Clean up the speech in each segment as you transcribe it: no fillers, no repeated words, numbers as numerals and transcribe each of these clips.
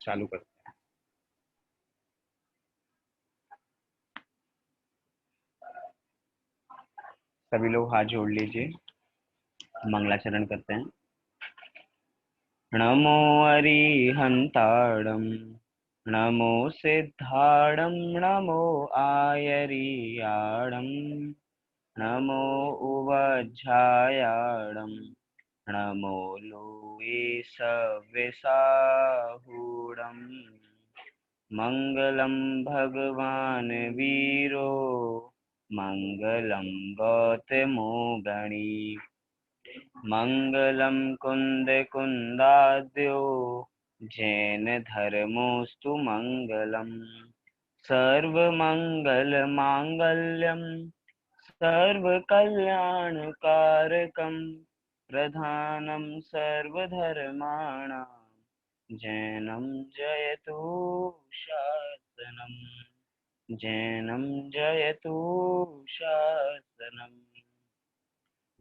चालू करते हैं। सभी लोग हाथ जोड़ लीजिए, मंगलाचरण करते हैं। नमो अरिहंताणं, नमो सिद्धाणं, नमो आयरियाणं, नमो उवज्झायाणं, नमो लोये सव्यसाहूणम्। मङ्गलं भगवान् वीरो, मङ्गलं गौतमो गणी, मङ्गलं कुन्दकुन्दाद्यो, जैन धर्मोऽस्तु मङ्गलम्। सर्वमङ्गलमाङ्गल्यं सर्वकल्याणकारकं, प्रधानं सर्वधर्माणां, जैनं जयतु शासनम्, जैनं जयतु शासनम्।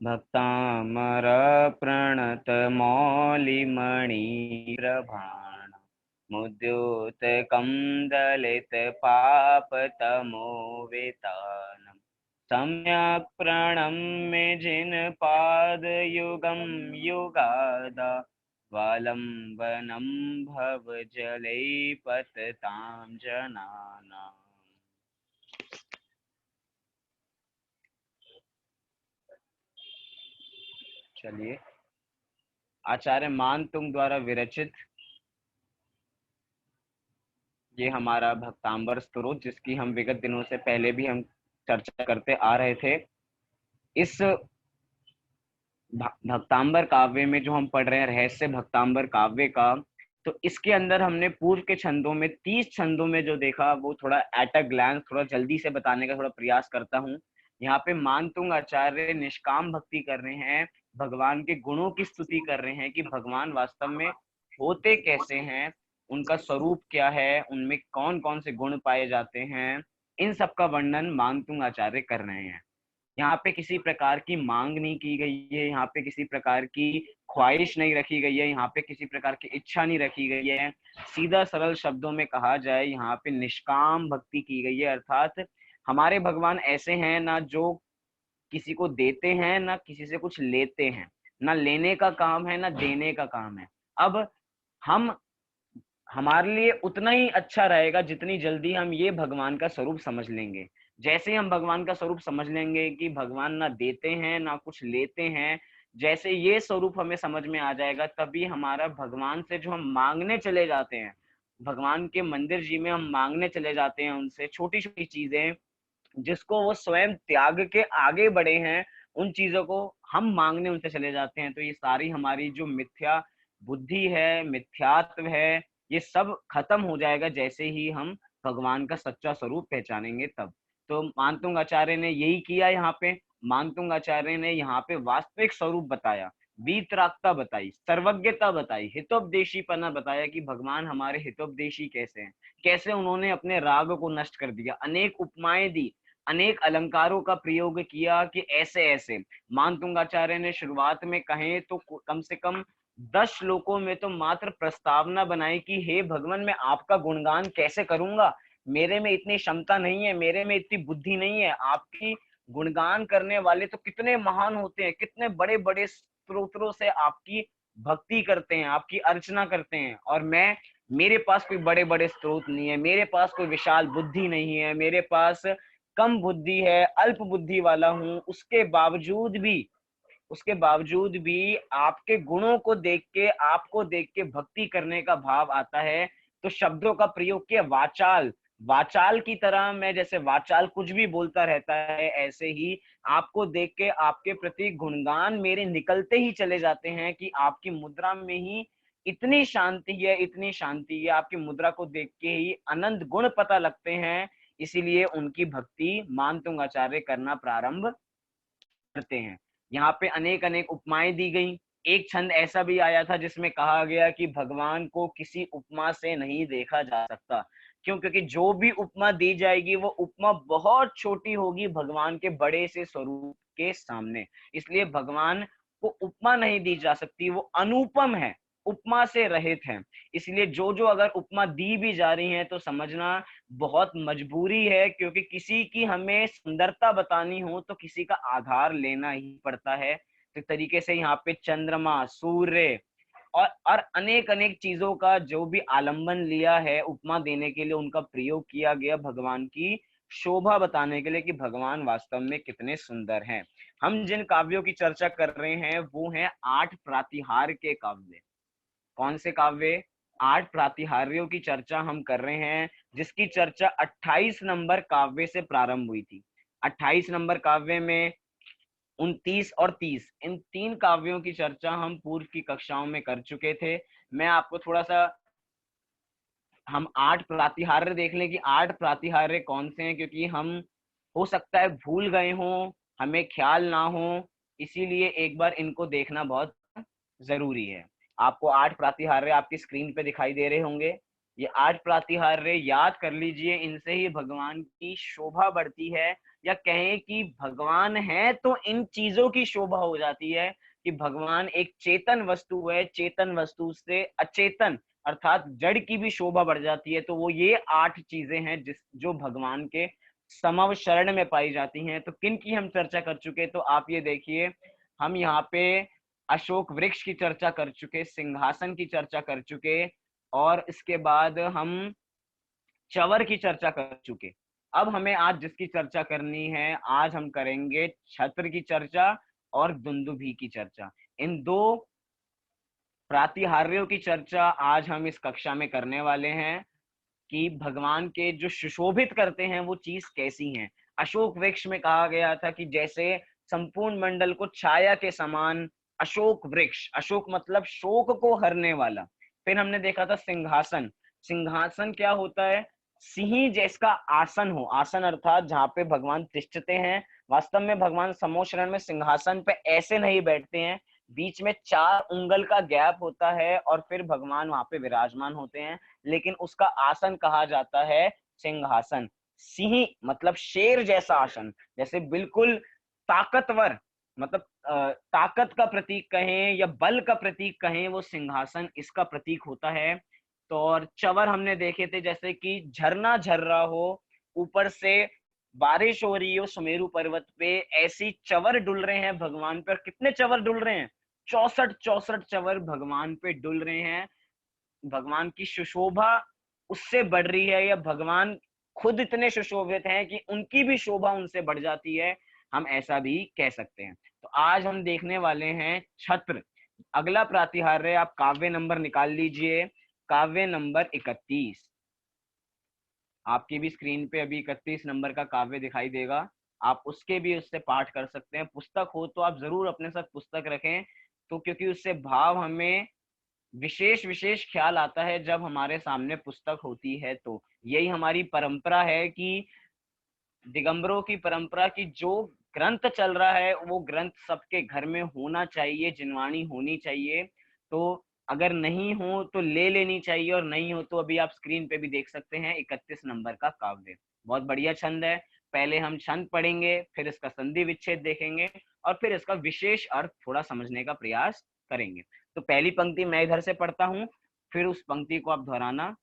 भक्तामरप्रणतमौलिमणिप्रभाण, मुद्योतकं दलितपापतमोवेतानं, सम्यक् प्रणम्य जिनपादयुगं युगादा, स्वावलम्बनं भवजलै पततां जनानाम्। चलिए, आचार्य मानतुंग द्वारा विरचित ये हमारा भक्तांबर स्तोत्र, जिसकी हम विगत दिनों से पहले भी हम चर्चा करते आ रहे थे। इस भक्तांबर काव्य में जो हम पढ़ रहे हैं, रहस्य भक्तांबर काव्य का, तो इसके अंदर हमने पूर्व के छंदों में 30 छंदों में जो देखा वो थोड़ा एट अ ग्लैंस थोड़ा जल्दी से बताने का थोड़ा प्रयास करता हूँ। यहाँ पे मानतुंग आचार्य निष्काम भक्ति कर रहे हैं, भगवान के गुणों की स्तुति कर रहे हैं कि भगवान वास्तव में होते कैसे हैं, उनका स्वरूप क्या है, उनमें कौन कौन से गुण पाए जाते हैं, इन सब का वर्णन मानतुंग आचार्य कर रहे हैं। यहाँ पे किसी प्रकार की मांग नहीं की गई है, यहाँ पे किसी प्रकार की ख्वाहिश नहीं रखी गई है, यहाँ पे किसी प्रकार की इच्छा नहीं रखी गई है। सीधा सरल शब्दों में कहा जाए, यहाँ पे निष्काम भक्ति की गई है। अर्थात हमारे भगवान ऐसे हैं ना जो किसी को देते हैं, ना किसी से कुछ लेते हैं, ना लेने का काम है ना देने का काम है। अब हम हमारे लिए उतना ही अच्छा रहेगा जितनी जल्दी हम ये भगवान का स्वरूप समझ लेंगे। जैसे हम भगवान का स्वरूप समझ लेंगे कि भगवान ना देते हैं ना कुछ लेते हैं, जैसे ये स्वरूप हमें समझ में आ जाएगा, तभी हमारा भगवान से जो हम मांगने चले जाते हैं, भगवान के मंदिर जी में हम मांगने चले जाते हैं उनसे छोटी छोटी चीजें, जिसको वो स्वयं त्याग के आगे बढ़े हैं, उन चीजों को हम मांगने उनसे चले जाते हैं। तो ये सारी हमारी जो मिथ्या बुद्धि है, मिथ्यात्व है, ये सब खत्म हो जाएगा जैसे ही हम भगवान का सच्चा स्वरूप पहचानेंगे तब। तो मानतुंग आचार्य ने यही किया। यहाँ पे मानतुंग आचार्य ने यहाँ पे वास्तविक स्वरूप बताया, वीतरागता बताई, सर्वज्ञता बताई, हितोपदेशीपना बताया कि भगवान हमारे हितोपदेशी कैसे हैं, कैसे उन्होंने अपने राग को नष्ट कर दिया, अनेक उपमाएं दी, अनेक अलंकारों का प्रयोग किया कि ऐसे ऐसे। मानतुंगाचार्य ने शुरुआत में कहें तो कम से कम 10 श्लोकों में तो मात्र प्रस्तावना बनाई कि हे भगवान, मैं आपका गुणगान कैसे करूंगा, मेरे में इतनी क्षमता नहीं है, मेरे में इतनी बुद्धि नहीं है। आपकी गुणगान करने वाले तो कितने महान होते हैं, कितने बड़े बड़े स्तोत्रों से आपकी भक्ति करते हैं, आपकी अर्चना करते हैं, और मेरे पास कोई बड़े बड़े स्त्रोत नहीं है, मेरे पास कोई विशाल बुद्धि नहीं है, मेरे पास कम बुद्धि है, अल्प बुद्धि वाला हूं। उसके बावजूद भी आपके गुणों को देख के, आपको देख के भक्ति करने का भाव आता है। तो शब्दों का प्रयोग किया, वाचाल वाचाल की तरह, मैं जैसे वाचाल कुछ भी बोलता रहता है, ऐसे ही आपको देख के आपके प्रति गुणगान मेरे निकलते ही चले जाते हैं कि आपकी मुद्रा में ही इतनी शांति है, इतनी शांति है, आपकी मुद्रा को देख के ही अनंत गुण पता लगते हैं। इसीलिए उनकी भक्ति मानतुंग आचार्य करना प्रारंभ करते हैं। यहाँ पे अनेक अनेक उपमाएं दी गई। एक छंद ऐसा भी आया था जिसमें कहा गया कि भगवान को किसी उपमा से नहीं देखा जा सकता। क्यों? क्योंकि जो भी उपमा दी जाएगी वो उपमा बहुत छोटी होगी भगवान के बड़े से स्वरूप के सामने। इसलिए भगवान को उपमा नहीं दी जा सकती, वो अनुपम है। उपमा से रहित हैं। इसलिए जो जो अगर उपमा दी भी जा रही है तो समझना बहुत मजबूरी है, क्योंकि किसी की हमें सुंदरता बतानी हो तो किसी का आधार लेना ही पड़ता है। तो तरीके से यहाँ पे चंद्रमा, सूर्य और अनेक अनेक चीजों का जो भी आलंबन लिया है उपमा देने के लिए, उनका प्रयोग किया गया भगवान की शोभा बताने के लिए कि भगवान वास्तव में कितने सुंदर हैं। हम जिन काव्यों की चर्चा कर रहे हैं वो हैं 8 प्रातिहार्य के काव्य। कौन से काव्य? 8 प्रातिहार्यों की चर्चा हम कर रहे हैं, जिसकी चर्चा 28 नंबर काव्य से प्रारंभ हुई थी। 28 नंबर काव्य में 29 और 30 इन 3 काव्यों की चर्चा हम पूर्व की कक्षाओं में कर चुके थे। मैं आपको थोड़ा सा, हम 8 प्रातिहार्य देख लें कि 8 प्रातिहार्य कौन से हैं, क्योंकि हम हो सकता है भूल गए हों, हमें ख्याल ना हो, इसीलिए एक बार इनको देखना बहुत जरूरी है। आपको 8 प्रातिहार्य आपकी स्क्रीन पे दिखाई दे रहे होंगे। ये 8 प्रातिहार्य याद कर लीजिए, इनसे ही भगवान की शोभा बढ़ती है, या कहें कि भगवान है तो इन चीजों की शोभा हो जाती है कि भगवान एक चेतन वस्तु है, चेतन वस्तु से अचेतन अर्थात जड़ की भी शोभा बढ़ जाती है। तो वो ये 8 चीजें हैं जो भगवान के समव शरण में पाई जाती हैं। तो किन की हम चर्चा कर चुके, तो आप ये देखिए, हम यहाँ पे अशोक वृक्ष की चर्चा कर चुके, सिंहासन की चर्चा कर चुके, और इसके बाद हम चवर की चर्चा कर चुके। अब हमें आज जिसकी चर्चा करनी है, आज हम करेंगे छत्र की चर्चा और दुंदुभी की चर्चा। इन दो प्रातिहार्यों की चर्चा आज हम इस कक्षा में करने वाले हैं कि भगवान के जो सुशोभित करते हैं वो चीज कैसी हैं। अशोक वृक्ष में कहा गया था कि जैसे संपूर्ण मंडल को छाया के समान अशोक वृक्ष, अशोक मतलब शोक को हरने वाला। फिर हमने देखा था सिंहासन। सिंहासन क्या होता है? सिंह जिसका आसन हो, आसन अर्थात जहाँ पे भगवान तिष्ठते हैं। वास्तव में भगवान समोशरण में सिंहासन पे ऐसे नहीं बैठते हैं, बीच में 4 उंगल का गैप होता है और फिर भगवान वहां पे विराजमान होते हैं, लेकिन उसका आसन कहा जाता है सिंहासन। सिंह मतलब शेर जैसा आसन, जैसे बिल्कुल ताकतवर, मतलब ताकत का प्रतीक कहें या बल का प्रतीक कहें, वो सिंहासन इसका प्रतीक होता है। तो और चवर हमने देखे थे, जैसे कि झरना झर रहा हो, ऊपर से बारिश हो रही हो सुमेरु पर्वत पे, ऐसी चवर डुल रहे हैं भगवान पर। कितने चवर डुल रहे हैं? 64 चवर भगवान पे डुल रहे हैं। भगवान की सुशोभा उससे बढ़ रही है, या भगवान खुद इतने सुशोभित हैं कि उनकी भी शोभा उनसे बढ़ जाती है, हम ऐसा भी कह सकते हैं। तो आज हम देखने वाले हैं छत्र। अगला प्रातिहार्य आप काव्य नंबर निकाल लीजिए, काव्य नंबर 31। आपकी भी स्क्रीन पे अभी 31 नंबर का काव्य दिखाई देगा। आप उसके भी उससे पाठ कर सकते हैं। पुस्तक हो तो आप जरूर अपने साथ पुस्तक रखें, तो क्योंकि उससे भाव हमें विशेष विशेष ख्याल आता है जब हमारे सामने पुस्तक होती है। तो यही हमारी परंपरा है कि दिगंबरों की परंपरा की जो ग्रंथ चल रहा है वो ग्रंथ सबके घर में होना चाहिए, जिनवाणी होनी चाहिए। तो अगर नहीं हो तो ले लेनी चाहिए, और नहीं हो तो अभी आप स्क्रीन पे भी देख सकते हैं 31 नंबर का काव्य। बहुत बढ़िया छंद है। पहले हम छंद पढ़ेंगे, फिर इसका संधि विच्छेद देखेंगे, और फिर इसका विशेष अर्थ थोड़ा समझने का प्रयास करेंगे। तो पहली पंक्ति मैं इधर से पढ़ता हूँ, फिर उस पंक्ति को आप दोहराना।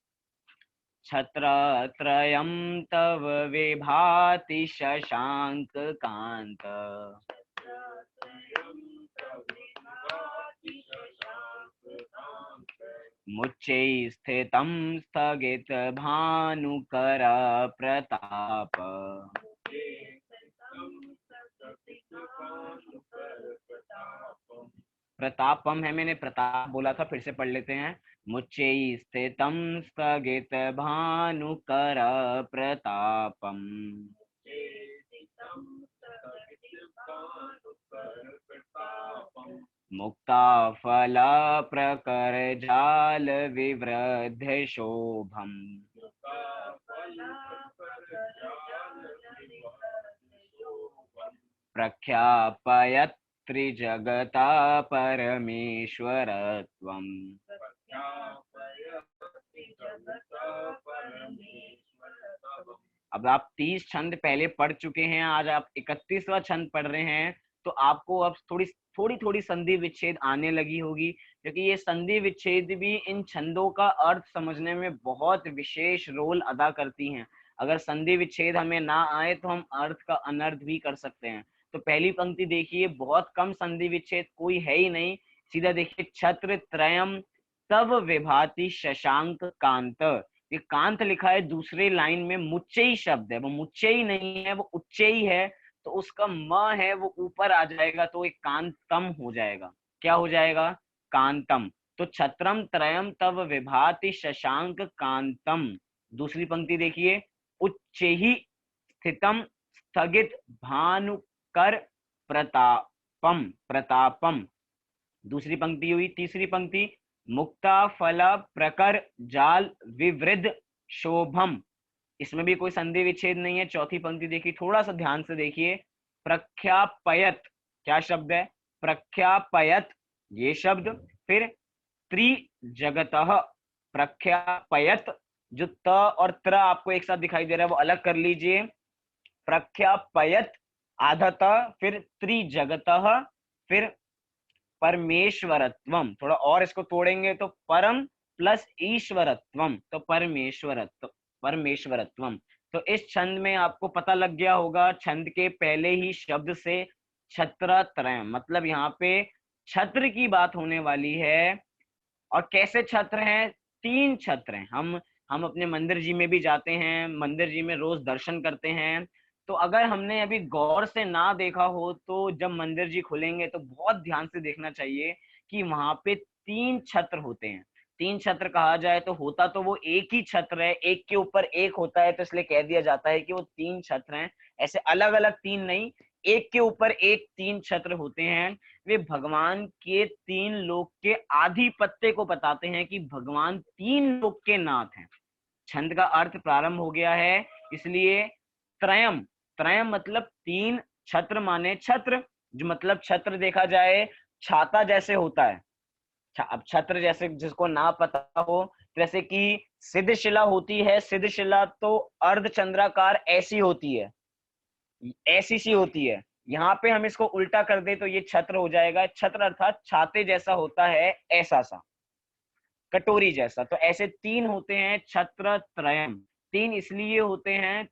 छत्रत्रयं तव विभाति शशांक कांत, मुच्चै स्थितं स्थगित भानुकर प्रताप। प्रतापम है, मैंने प्रताप बोला था, फिर से पढ़ लेते हैं। मुच्चै स्थितं स्थगित भानुकर प्रतापम, मुक्ता फल प्रकर जाल विवृद्ध शोभम, प्रख्यापयत् त्रिजगता परमेश्वरत्वम्। अब आप 30 छंद पहले पढ़ चुके हैं, आज आप 31वां छंद पढ़ रहे हैं। तो आपको अब थोड़ी थोड़ी संधि विच्छेद आने लगी होगी, क्योंकि ये संधि विच्छेद भी इन छंदों का अर्थ समझने में बहुत विशेष रोल अदा करती हैं। अगर संधि विच्छेद हमें ना आए तो हम अर्थ का अनर्थ भी कर सकते हैं। तो पहली पंक्ति देखिए, बहुत कम संधि विच्छेद, कोई है ही नहीं। सीधा देखिए, छत्र त्रयम तव विभाति शशांक कांत। ये कांत लिखा है, दूसरे लाइन में मुच्चई शब्द है, वो मुच्चई नहीं है, वो उच्चई है, तो उसका म है वो ऊपर आ जाएगा, तो एक कांतम हो जाएगा। क्या हो जाएगा? कांतम। तो छत्रम त्रयम तव विभाति शशांक कांतम। दूसरी पंक्ति देखिए, उच्चैहि स्थितम स्थगित भानुकर प्रतापम प्रतापम। दूसरी पंक्ति हुई। तीसरी पंक्ति, मुक्ता फल प्रकर जाल विवृद्ध शोभम। इसमें भी कोई संधि विच्छेद नहीं है। चौथी पंक्ति देखिए, थोड़ा सा ध्यान से देखिए, प्रख्यापयत, क्या शब्द है? प्रख्यापयत, ये शब्द। फिर त्रिजगतः, प्रख्यापयत, जो त और त्र आपको एक साथ दिखाई दे रहा है वो अलग कर लीजिए। प्रख्यापयत आधा त, फिर त्रिजगतः, फिर परमेश्वरत्वम। थोड़ा और इसको तोड़ेंगे तो परम प्लस ईश्वरत्वम, तो परमेश्वरत्वम। तो इस छंद में आपको पता लग गया होगा, छंद के पहले ही शब्द से छत्रत्रयम, मतलब यहाँ पे छत्र की बात होने वाली है। और कैसे छत्र हैं? 3 छत्र हैं। हम अपने मंदिर जी में भी जाते हैं, मंदिर जी में रोज दर्शन करते हैं। तो अगर हमने अभी गौर से ना देखा हो तो जब मंदिर जी खुलेंगे तो बहुत ध्यान से देखना चाहिए कि वहां पे 3 छत्र होते हैं। 3 छत्र कहा जाए तो होता तो वो एक ही छत्र है, एक के ऊपर एक होता है, तो इसलिए कह दिया जाता है कि वो 3 छत्र हैं। ऐसे अलग अलग 3 नहीं, एक के ऊपर एक 3 छत्र होते हैं। वे भगवान के 3 लोक के आधिपत्य को बताते हैं कि भगवान 3 लोक के नाथ हैं। छंद का अर्थ प्रारंभ हो गया है, इसलिए त्रयम, त्रयम मतलब 3, छत्र माने छत्र, जो मतलब छत्र देखा जाए छाता जैसे होता है। अब छत्र जैसे जिसको ना पता हो, जैसे कि सिद्ध शिला होती है, सिद्ध शिला तो अर्धचंद्राकार ऐसी होती है, ऐसी सी होती है। यहाँ पे हम इसको उल्टा कर दे तो ये छत्र हो जाएगा। छत्र अर्थात छाते जैसा होता है, ऐसा सा, कटोरी जैसा। तो ऐसे 3 होते हैं छत्र त्रयम। 3 इसलिए होते हैं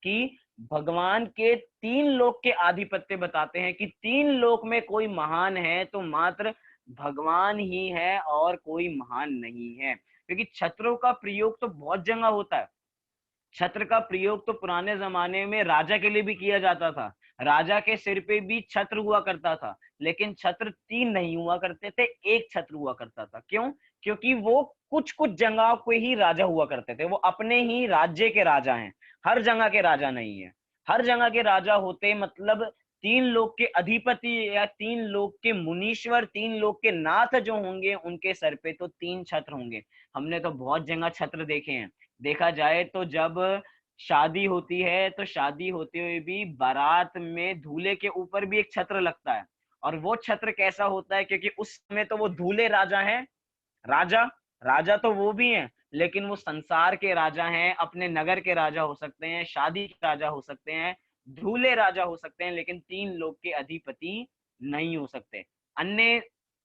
कि भगवान के 3 लोक के आधिपत्य बताते हैं कि 3 लोक में कोई महान है तो मात्र भगवान ही है और कोई महान नहीं है। क्योंकि छत्रों का प्रयोग तो बहुत जगह होता है। छत्र का प्रयोग तो पुराने जमाने में राजा के लिए भी किया जाता था। राजा के सिर पे भी छत्र हुआ करता था, लेकिन छत्र 3 नहीं हुआ करते थे, एक छत्र हुआ करता था। क्यों? क्योंकि वो कुछ कुछ जगह पे ही राजा हुआ करते थे, वो अपने ही राज्य के राजा हैं, हर जगह के राजा नहीं है। हर जगह के राजा होते मतलब 3 लोक के अधिपति या 3 लोक के मुनीश्वर, 3 लोक के नाथ जो होंगे उनके सर पे तो 3 छत्र होंगे। हमने तो बहुत जगह छत्र देखे हैं। देखा जाए तो जब शादी होती है तो शादी होते हुए भी बारात में दूल्हे के ऊपर भी एक छत्र लगता है। और वो छत्र कैसा होता है? क्योंकि उस समय तो वो दूल्हे राजा हैं, राजा राजा तो वो भी हैं, लेकिन वो संसार के राजा हैं, अपने नगर के राजा हो सकते हैं, शादी के राजा हो सकते हैं, दूल्हे राजा हो सकते हैं, लेकिन 3 लोग के अधिपति नहीं हो सकते। अन्य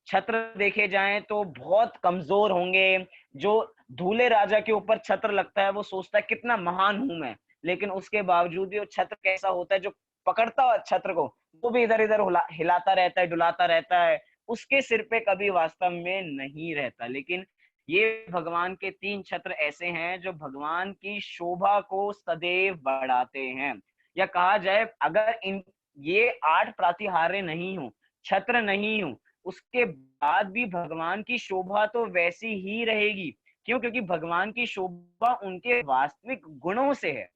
छत्र देखे जाएं तो बहुत कमजोर होंगे। जो दूल्हे राजा के ऊपर छत्र लगता है वो सोचता है कितना महान हूं मैं, लेकिन उसके बावजूद भी वो छत्र कैसा होता है, जो पकड़ता है छत्र को वो भी इधर इधर हिलाता रहता है, डुलाता रहता है, उसके सिर पे कभी वास्तव में नहीं रहता। लेकिन ये भगवान के 3 छत्र ऐसे हैं जो भगवान की शोभा को सदैव बढ़ाते हैं। या कहा जाए, अगर इन ये 8 प्रातिहार्य नहीं हो, छत्र नहीं हो, उसके बाद भी भगवान की शोभा तो वैसी ही रहेगी। क्यों? क्योंकि भगवान की शोभा उनके वास्तविक गुणों से है।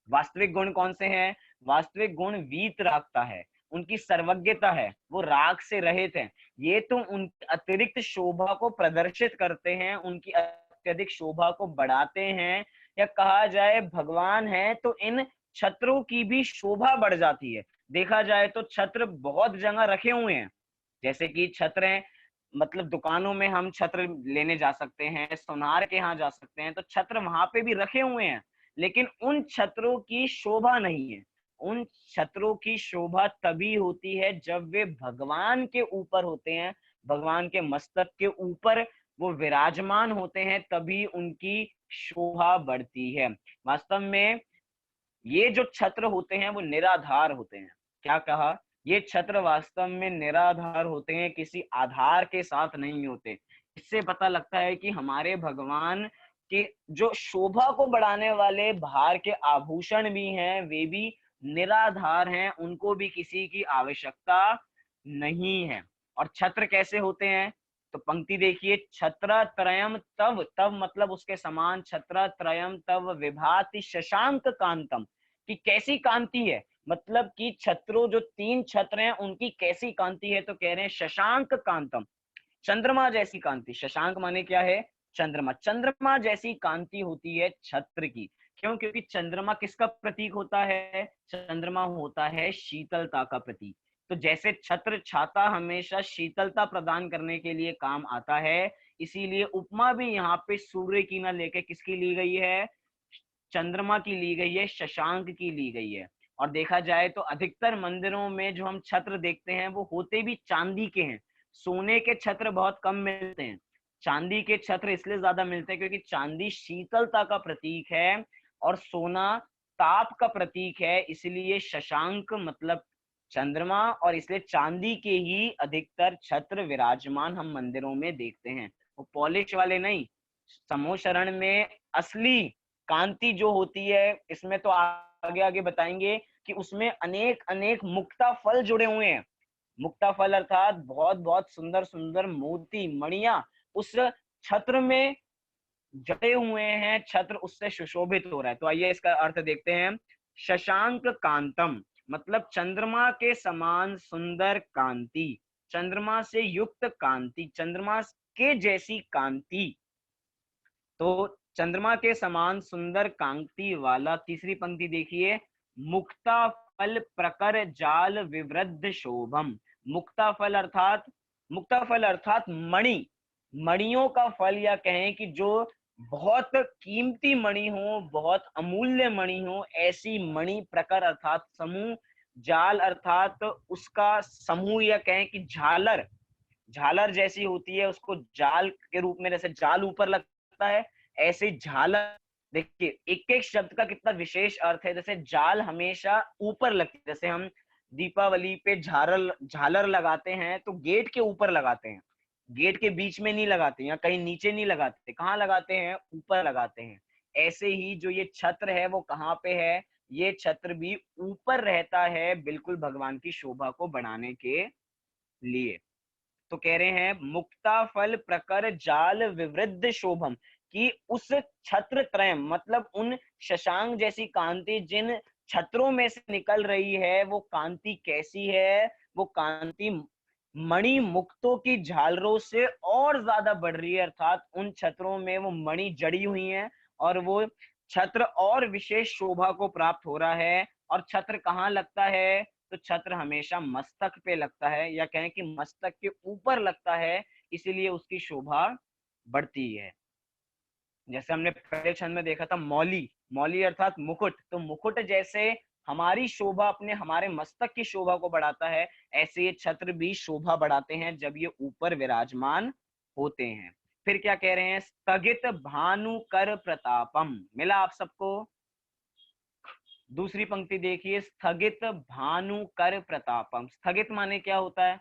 वास्तविक गुण कौन से हैं? वास्तविक गुण वीतरागता है, उनकी सर्वज्ञता है, वो राग से रहित हैं। ये तो उनकी अतिरिक्त शोभा को प्रदर्शित करते हैं, उनकी अत्यधिक शोभा को बढ़ाते हैं। या कहा जाए भगवान है तो इन छत्रों की भी शोभा बढ़ जाती है। देखा जाए तो छत्र बहुत जगह रखे हुए हैं, जैसे कि छत्र हैं, मतलब दुकानों में हम छत्र लेने जा सकते हैं, सोनार के यहाँ जा सकते हैं, तो छत्र वहां पे भी रखे हुए हैं, लेकिन उन छत्रों की शोभा नहीं है। उन छत्रों की शोभा तभी होती है जब वे भगवान के ऊपर होते हैं, भगवान के मस्तक के ऊपर वो विराजमान होते हैं, तभी उनकी शोभा बढ़ती है। वास्तव में ये जो छत्र होते हैं वो निराधार होते हैं। क्या कहा? ये छत्र वास्तव में निराधार होते हैं, किसी आधार के साथ नहीं होते। इससे पता लगता है कि हमारे भगवान के जो शोभा को बढ़ाने वाले बाहर के आभूषण भी हैं, वे भी निराधार हैं, उनको भी किसी की आवश्यकता नहीं है। और छत्र कैसे होते हैं? तो पंक्ति देखिए, छत्र त्रयम तव, तव मतलब उसके समान, छत्र त्रयम तव विभाति शशांक कांतम, कि कैसी कांति है, मतलब कि छत्रों जो तीन छत्र हैं उनकी कैसी कांति है, तो कह रहे हैं शशांक कांतम, चंद्रमा जैसी कांति। शशांक माने क्या है? चंद्रमा। चंद्रमा जैसी कांति होती है छत्र की। क्यों? क्योंकि चंद्रमा किसका प्रतीक होता है? चंद्रमा होता है शीतलता का प्रतीक। तो जैसे छत्र छाता हमेशा शीतलता प्रदान करने के लिए काम आता है, इसीलिए उपमा भी यहाँ पे सूर्य की ना लेके किसकी ली गई है? चंद्रमा की ली गई है, शशांक की ली गई है। और देखा जाए तो अधिकतर मंदिरों में जो हम छत्र देखते हैं वो होते भी चांदी के हैं। सोने के छत्र बहुत कम मिलते हैं, चांदी के छत्र इसलिए ज्यादा मिलते हैं क्योंकि चांदी शीतलता का प्रतीक है और सोना ताप का प्रतीक है। इसलिए शशांक मतलब चंद्रमा, और इसलिए चांदी के ही अधिकतर छत्र विराजमान हम मंदिरों में देखते हैं, वो पॉलिश वाले नहीं। समूह शरण में असली कांति जो होती है, इसमें तो आगे आगे बताएंगे कि उसमें अनेक अनेक मुक्ता फल जुड़े हुए हैं। मुक्ता फल अर्थात बहुत बहुत सुंदर सुंदर मोती मणियां उस छत्र में जड़े हुए हैं, छत्र उससे सुशोभित हो रहा है। तो आइए इसका अर्थ देखते हैं। शशांक कांतम मतलब चंद्रमा के समान सुंदर कांति, चंद्रमा से युक्त कांति, चंद्रमा के जैसी कांति। तो चंद्रमा के समान सुंदर कांति वाला, तीसरी पंक्ति देखिए, मुक्ता फल प्रकर जाल विवृद्ध शोभम। मुक्ता फल अर्थात, मुक्ता फल अर्थात मणि, मणियों का फल, या कहें कि जो बहुत कीमती मणि हो, बहुत अमूल्य मणि हो, ऐसी मणि, प्रकर अर्थात समूह, जाल अर्थात उसका समूह, या कहें कि झालर, झालर जैसी होती है, उसको जाल के रूप में, जैसे जाल ऊपर लगता है ऐसे झालर। देखिए एक एक शब्द का कितना विशेष अर्थ है। जैसे जाल हमेशा ऊपर लगती है, जैसे हम दीपावली पे झालर झालर लगाते हैं तो गेट के ऊपर लगाते हैं, गेट के बीच में नहीं लगाते या कहीं नीचे नहीं लगाते, कहाँ लगाते हैं? ऊपर लगाते हैं। ऐसे ही जो ये छत्र है वो कहाँ पे है? ये छत्र भी ऊपर रहता है, बिल्कुल भगवान की शोभा को बढ़ाने के लिए। तो कह रहे हैं मुक्ता फल प्रकर जाल विवृद्ध शोभम, कि उस छत्र त्रय मतलब उन शशांक जैसी कांति जिन छत्रों में से निकल रही है, वो कांति कैसी है? वो कांति मणि मुक्तों की झालरों से और ज्यादा बढ़ रही है, अर्थात उन छत्रों में वो मणि जड़ी हुई हैं और वो छत्र और विशेष शोभा को प्राप्त हो रहा है। और छत्र कहाँ लगता है? तो छत्र हमेशा मस्तक पे लगता है, या कहें कि मस्तक के ऊपर लगता है, इसीलिए उसकी शोभा बढ़ती है। जैसे हमने पहले क्षण में देखा था मौली, मौली अर्थात मुकुट, तो मुकुट जैसे हमारी शोभा अपने हमारे मस्तक की शोभा को बढ़ाता है, ऐसे ये छत्र भी शोभा बढ़ाते हैं जब ये ऊपर विराजमान होते हैं। फिर क्या कह रहे हैं? स्थगित भानु कर प्रतापम, मिला आप सबको? दूसरी पंक्ति देखिए, स्थगित भानु कर प्रतापम। स्थगित माने क्या होता है?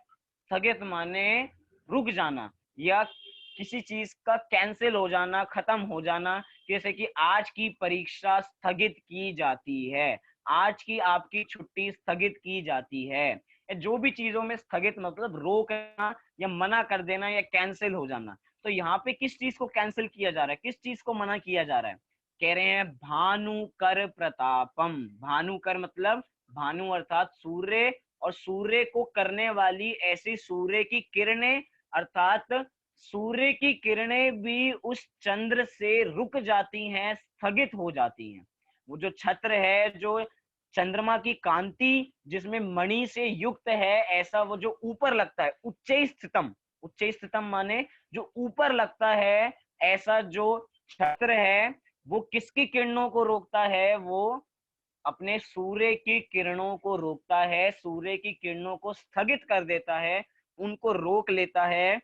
स्थगित माने रुक जाना, या किसी चीज का कैंसिल हो जाना, खत्म हो जाना। जैसे कि आज की परीक्षा स्थगित की जाती है, आज की आपकी छुट्टी स्थगित की जाती है। जो भी चीजों में स्थगित मतलब रोकना या मना कर देना या कैंसिल हो जाना। तो यहाँ पे किस चीज को कैंसिल किया जा रहा है, किस चीज को मना किया जा रहा है? कह रहे हैं भानुकर प्रतापम। भानुकर मतलब भानु अर्थात सूर्य, और सूर्य को करने वाली ऐसी सूर्य की किरणें, अर्थात सूर्य की किरणें भी उस चंद्र से रुक जाती हैं, स्थगित हो जाती हैं। वो जो छत्र है, जो चंद्रमा की कांति जिसमें मणि से युक्त है, ऐसा वो जो ऊपर लगता है, उच्च स्थितम, उच्च स्थितम माने जो ऊपर लगता है, ऐसा जो छत्र है वो किसकी किरणों को रोकता है? वो अपने सूर्य की किरणों को रोकता है, सूर्य की किरणों को स्थगित कर देता है, उनको रोक लेता है।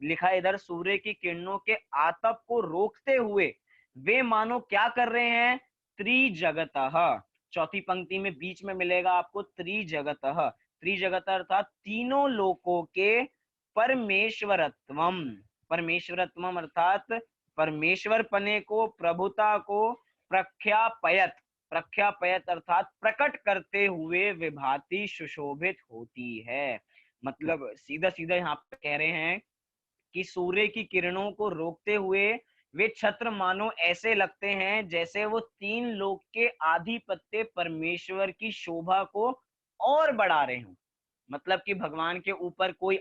लिखा है इधर, सूर्य की किरणों के आतप को रोकते हुए वे मानो क्या कर रहे हैं, त्रिजगतः। चौथी पंक्ति में बीच में मिलेगा आपको त्रिजगतः। त्रिजगत अर्थात तीनों लोकों के परमेश्वरत्वम। परमेश्वरत्वम अर्थात परमेश्वर पने को, प्रभुता को प्रख्यापयत। प्रख्यापयत अर्थात प्रकट करते हुए विभाति सुशोभित होती है। मतलब सीधा सीधा यहाँ पे कह रहे हैं कि सूर्य की किरणों को रोकते हुए वे छत्र मानो ऐसे लगते हैं जैसे वो तीन लोक के आधिपत्य परमेश्वर की शोभा को और बढ़ा रहे हों। मतलब कि भगवान के ऊपर कोई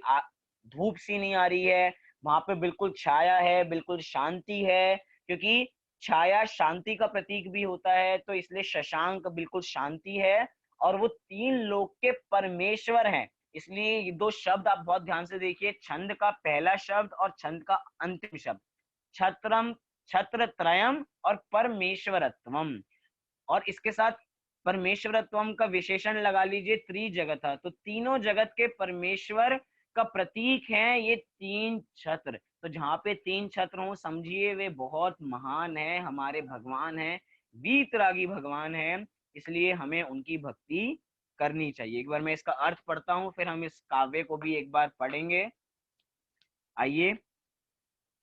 धूप सी नहीं आ रही है, वहां पे बिल्कुल छाया है, बिल्कुल शांति है, क्योंकि छाया शांति का प्रतीक भी होता है, तो इसलिए शशांक बिल्कुल शांति है और वो तीन लोक के परमेश्वर हैं। इसलिए ये दो शब्द आप बहुत ध्यान से देखिए, छंद का पहला शब्द और छंद का अंतिम शब्द, छत्रम, छत्र त्रयम और परमेश्वरत्वम। और इसके साथ परमेश्वरत्वम का विशेषण लगा लीजिए त्रिजगत, तो तीनों जगत के परमेश्वर का प्रतीक है ये तीन छत्र। तो जहाँ पे तीन छत्र हो समझिए वे बहुत महान है, हमारे भगवान है, वीतरागी भगवान है, इसलिए हमें उनकी भक्ति करनी चाहिए। एक बार मैं इसका अर्थ पढ़ता हूँ, फिर हम इस काव्य को भी एक बार पढ़ेंगे। आइए।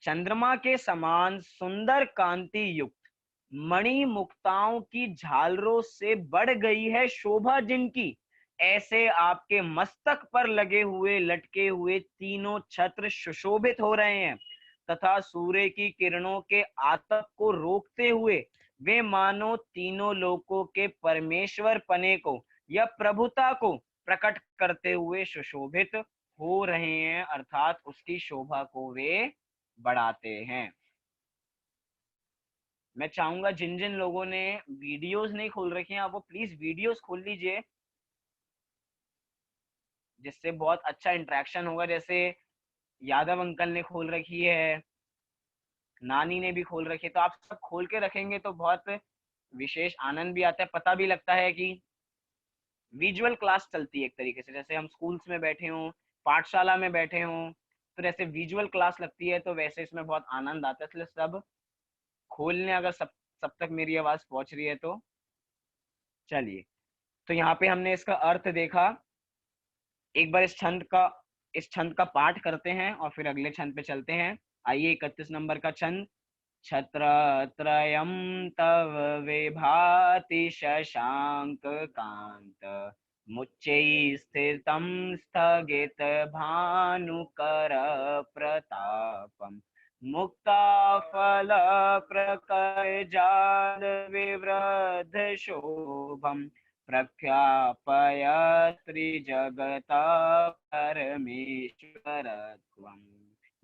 चंद्रमा के समान सुंदर कांति युक्त मणि मुक्ताओं की झालरों से बढ़ गई है शोभा जिनकी, ऐसे आपके मस्तक पर लगे हुए लटके हुए तीनों छत्र सुशोभित हो रहे हैं, तथा सूर्य की किरणों के आतप को रोकते हुए वे मानो तीनों लोकों के परमेश्वर पने को या प्रभुता को प्रकट करते हुए सुशोभित हो रहे हैं, अर्थात उसकी शोभा को वे बढ़ाते हैं। मैं चाहूंगा जिन जिन लोगों ने वीडियोस नहीं खोल रखी हैं, आप वो प्लीज वीडियोस खोल लीजिए, जिससे बहुत अच्छा इंटरेक्शन होगा। जैसे यादव अंकल ने खोल रखी है, नानी ने भी खोल रखी है, तो आप सब खोल के रखेंगे तो बहुत विशेष आनंद भी आता है, पता भी लगता है कि विजुअल क्लास चलती है एक तरीके से। जैसे हम स्कूल्स में बैठे हों, पाठशाला में बैठे हों, तो जैसे विजुअल क्लास लगती है, तो वैसे इसमें बहुत आनंद आता है। इसलिए सब खोलने, अगर सब तक मेरी आवाज पहुंच रही है तो चलिए। तो यहाँ पे हमने इसका अर्थ देखा। एक बार इस छंद का पाठ करते हैं और फिर अगले छंद पे चलते हैं। आइए 31 नंबर का छंद। छत्र त्रयम तव विभाति शशांक कांत, मुच्चै स्थितं स्थगित भानुकर प्रतापम, मुक्ता फल प्रकय जाल विवृद्ध शोभम, प्रख्यापयत् त्रिजगता परमेश्वरत्वम्।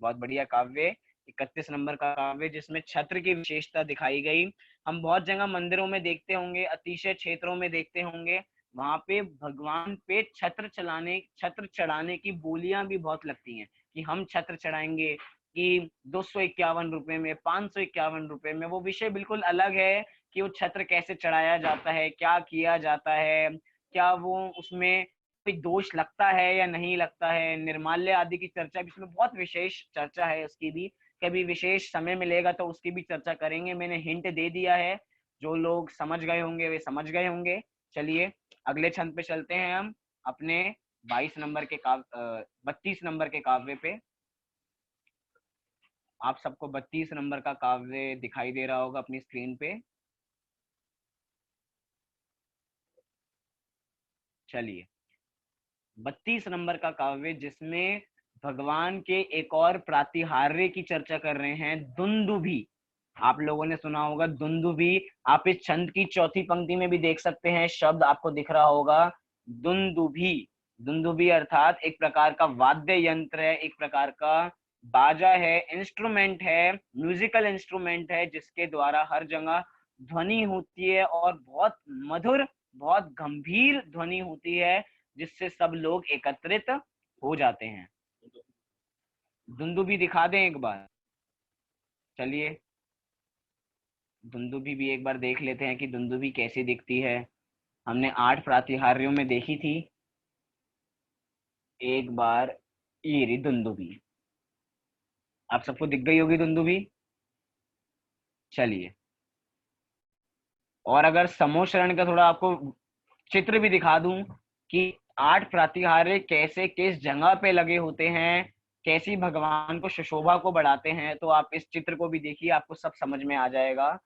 बहुत बढ़िया काव्य, 31 नंबर का काव्य जिसमें छत्र की विशेषता दिखाई गई। हम बहुत जगह मंदिरों में देखते होंगे, अतिशय क्षेत्रों में देखते होंगे, वहां पे भगवान पे छत्र चढ़ाने की बोलियां भी बहुत लगती हैं कि हम छत्र चढ़ाएंगे कि 251 रुपए में, 551 रुपए में। वो विषय बिल्कुल अलग है कि वो छत्र कैसे चढ़ाया जाता है, क्या किया जाता है, क्या वो उसमें कोई दोष लगता है या नहीं लगता है, निर्माल्य आदि की चर्चा भी, इसमें बहुत विशेष चर्चा है उसकी भी। कभी विशेष समय मिलेगा तो उसकी भी चर्चा करेंगे, मैंने हिंट दे दिया है, जो लोग समझ गए होंगे वे समझ गए होंगे। चलिए अगले छंद पे चलते हैं हम अपने 32 नंबर के काव्य पे। आप सबको 32 नंबर का काव्य दिखाई दे रहा होगा अपनी स्क्रीन पे। चलिए 32 नंबर का काव्य जिसमें भगवान के एक और प्रातिहार्य की चर्चा कर रहे हैं, दुंदुभी। आप लोगों ने सुना होगा दुंदुभी। आप इस छंद की चौथी पंक्ति में भी देख सकते हैं, शब्द आपको दिख रहा होगा दुंदुभी। दुंदुभी अर्थात एक प्रकार का वाद्य यंत्र है, एक प्रकार का बाजा है, इंस्ट्रूमेंट है, म्यूजिकल इंस्ट्रूमेंट है, जिसके द्वारा हर जगह ध्वनि होती है और बहुत मधुर, बहुत गंभीर ध्वनि होती है, जिससे सब लोग एकत्रित हो जाते हैं। दुंदुभी दिखा दें एक बार। चलिए दुंदुभी भी एक बार देख लेते हैं कि दुंदुभी कैसी दिखती है। हमने 8 प्रातिहार्यों में देखी थी। एक बार ये रही दुंदुभी। आप सबको दिख गई होगी दुंदुभी। चलिए, और अगर समोशरण का थोड़ा आपको चित्र भी दिखा दूं कि 8 प्रातिहार्य कैसे किस जगह पे लगे होते हैं, कैसी भगवान को सुशोभा को बढ़ाते हैं, तो आप इस चित्र को भी देखिए, आपको सब समझ में आ जाएगा।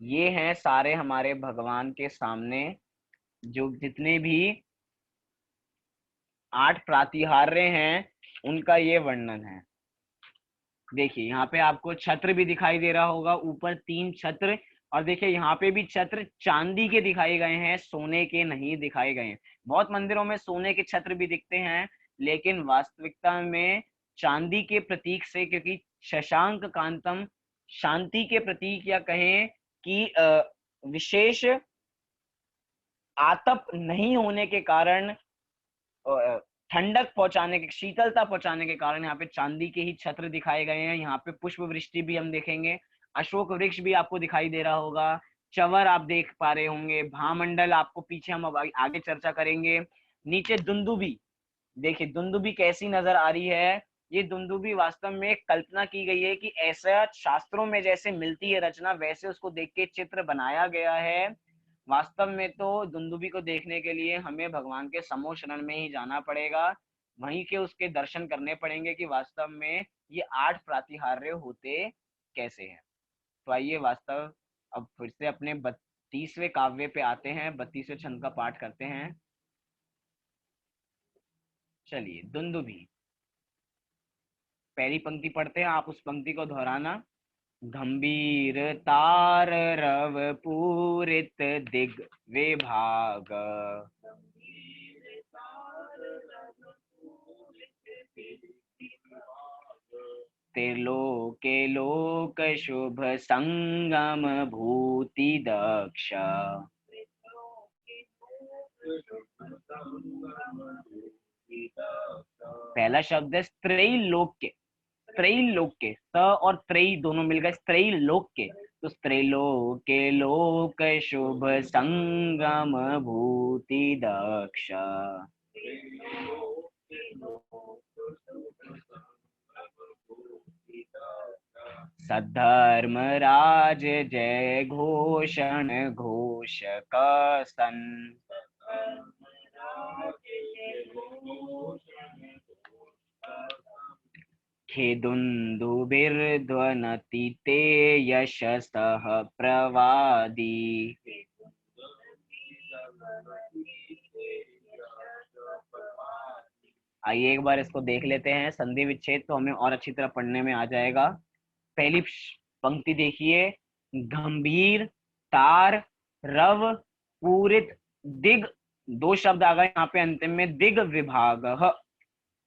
ये हैं सारे हमारे भगवान के सामने जो जितने भी 8 प्रातिहार्य हैं, उनका ये वर्णन है। देखिए यहाँ पे आपको छत्र भी दिखाई दे रहा होगा, ऊपर 3 छत्र। और देखिए यहाँ पे भी छत्र चांदी के दिखाए गए हैं, सोने के नहीं दिखाए गए हैं। बहुत मंदिरों में सोने के छत्र भी दिखते हैं, लेकिन वास्तविकता में चांदी के प्रतीक से, क्योंकि शशांक कांतम शांति के प्रतीक, या कहें कि विशेष आतप नहीं होने के कारण, ठंडक पहुंचाने के, शीतलता पहुंचाने के कारण यहाँ पे चांदी के ही छत्र दिखाए गए हैं। यहाँ पे पुष्प वृष्टि भी हम देखेंगे, अशोक वृक्ष भी आपको दिखाई दे रहा होगा, चवर आप देख पा रहे होंगे, भामंडल आपको पीछे हम अब आगे चर्चा करेंगे। नीचे दुंदुभी, देखिए दुंदुभी कैसी नजर आ रही है। ये दुंदुभी वास्तव में कल्पना की गई है कि ऐसा शास्त्रों में जैसे मिलती है रचना, वैसे उसको देख के चित्र बनाया गया है। वास्तव में तो दुंदुभी को देखने के लिए हमें भगवान के समूह शरण में ही जाना पड़ेगा, वहीं के उसके दर्शन करने पड़ेंगे कि वास्तव में ये 8 प्रातिहार्य होते कैसे हैं। तो आइए वास्तव अब फिर से अपने 32वें काव्य पे आते हैं, 32वें छंद का पाठ करते हैं। चलिए, दुंदुभी पहली पंक्ति पढ़ते हैं, आप उस पंक्ति को दोहराना। गंभीर तार रव पूरित दिग विभाग, त्रिलोके लोक शुभ संगम भूति दक्ष। पहला शब्द है त्रैलोक्य। त्रैलोक्य, त और त्रयी दोनों मिल गए त्रैलोक्य। तो त्रैलोक्य लोक शुभ संगम भूति दक्ष। सद्धर्म राज जय घोषण घोषक सन। खेदुन्दुभिर्ध्वनति ते यशसः प्रवादी। आइए एक बार इसको देख लेते हैं, संधि विच्छेद तो हमें और अच्छी तरह पढ़ने में आ जाएगा। पहली पंक्ति देखिए, गंभीर तार रव पूरित दिग, दो शब्द आ गए यहाँ पे अंतिम में, दिग विभाग।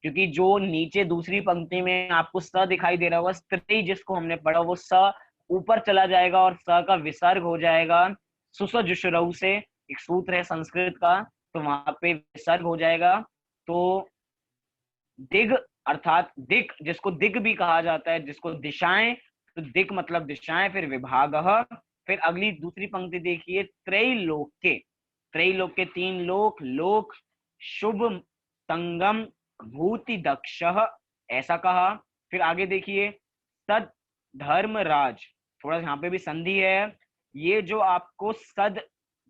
क्योंकि जो नीचे दूसरी पंक्ति में आपको स दिखाई दे रहा होगा, स्त्री जिसको हमने पढ़ा, वो स ऊपर चला जाएगा और स का विसर्ग हो जाएगा सुसजुषरऊ से, एक सूत्र है संस्कृत का, तो वहां पे विसर्ग हो जाएगा। तो दिग अर्थात दिक, जिसको दिग भी कहा जाता है, जिसको दिशाएं, तो दिक मतलब दिशाएं, फिर विभाग। फिर अगली दूसरी पंक्ति देखिए, त्रैलोक्य, त्रैलोक्य 3 लोक, लोक शुभ संगम भूति दक्ष, ऐसा कहा। फिर आगे देखिए, सद धर्म राज, थोड़ा यहाँ पे भी संधि है। ये जो आपको सद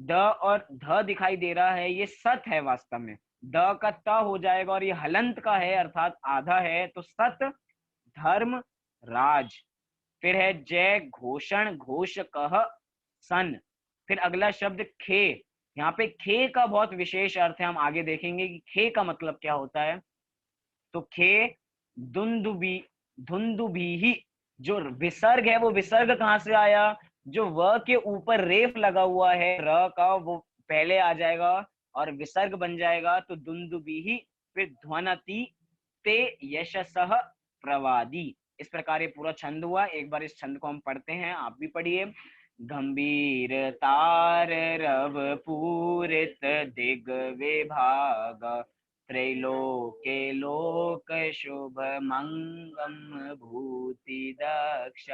द और ध दिखाई दे रहा है, ये सत है वास्तव में, द का त हो जाएगा और ये हलंत का है अर्थात आधा है, तो सत धर्म राज। फिर है जय घोषण घोष कह सन। फिर अगला शब्द खे, यहाँ पे खे का बहुत विशेष अर्थ है, हम आगे देखेंगे कि खे का मतलब क्या होता है। तो खे धुंदुबी, धुंदुबी ही, जो विसर्ग है वो विसर्ग कहाँ से आया, जो व के ऊपर रेफ लगा हुआ है र का, वो पहले आ जाएगा और विसर्ग बन जाएगा, तो दुंदुबी ही। फिर ध्वनति ते यशसः प्रवादी। इस प्रकार ये पूरा छंद हुआ। एक बार इस छंद को हम पढ़ते हैं, आप भी पढ़िए। गंभीर तार रव पूरित दिग विभाग, त्रैलोके लोक शुभ मंगम भूति दक्ष।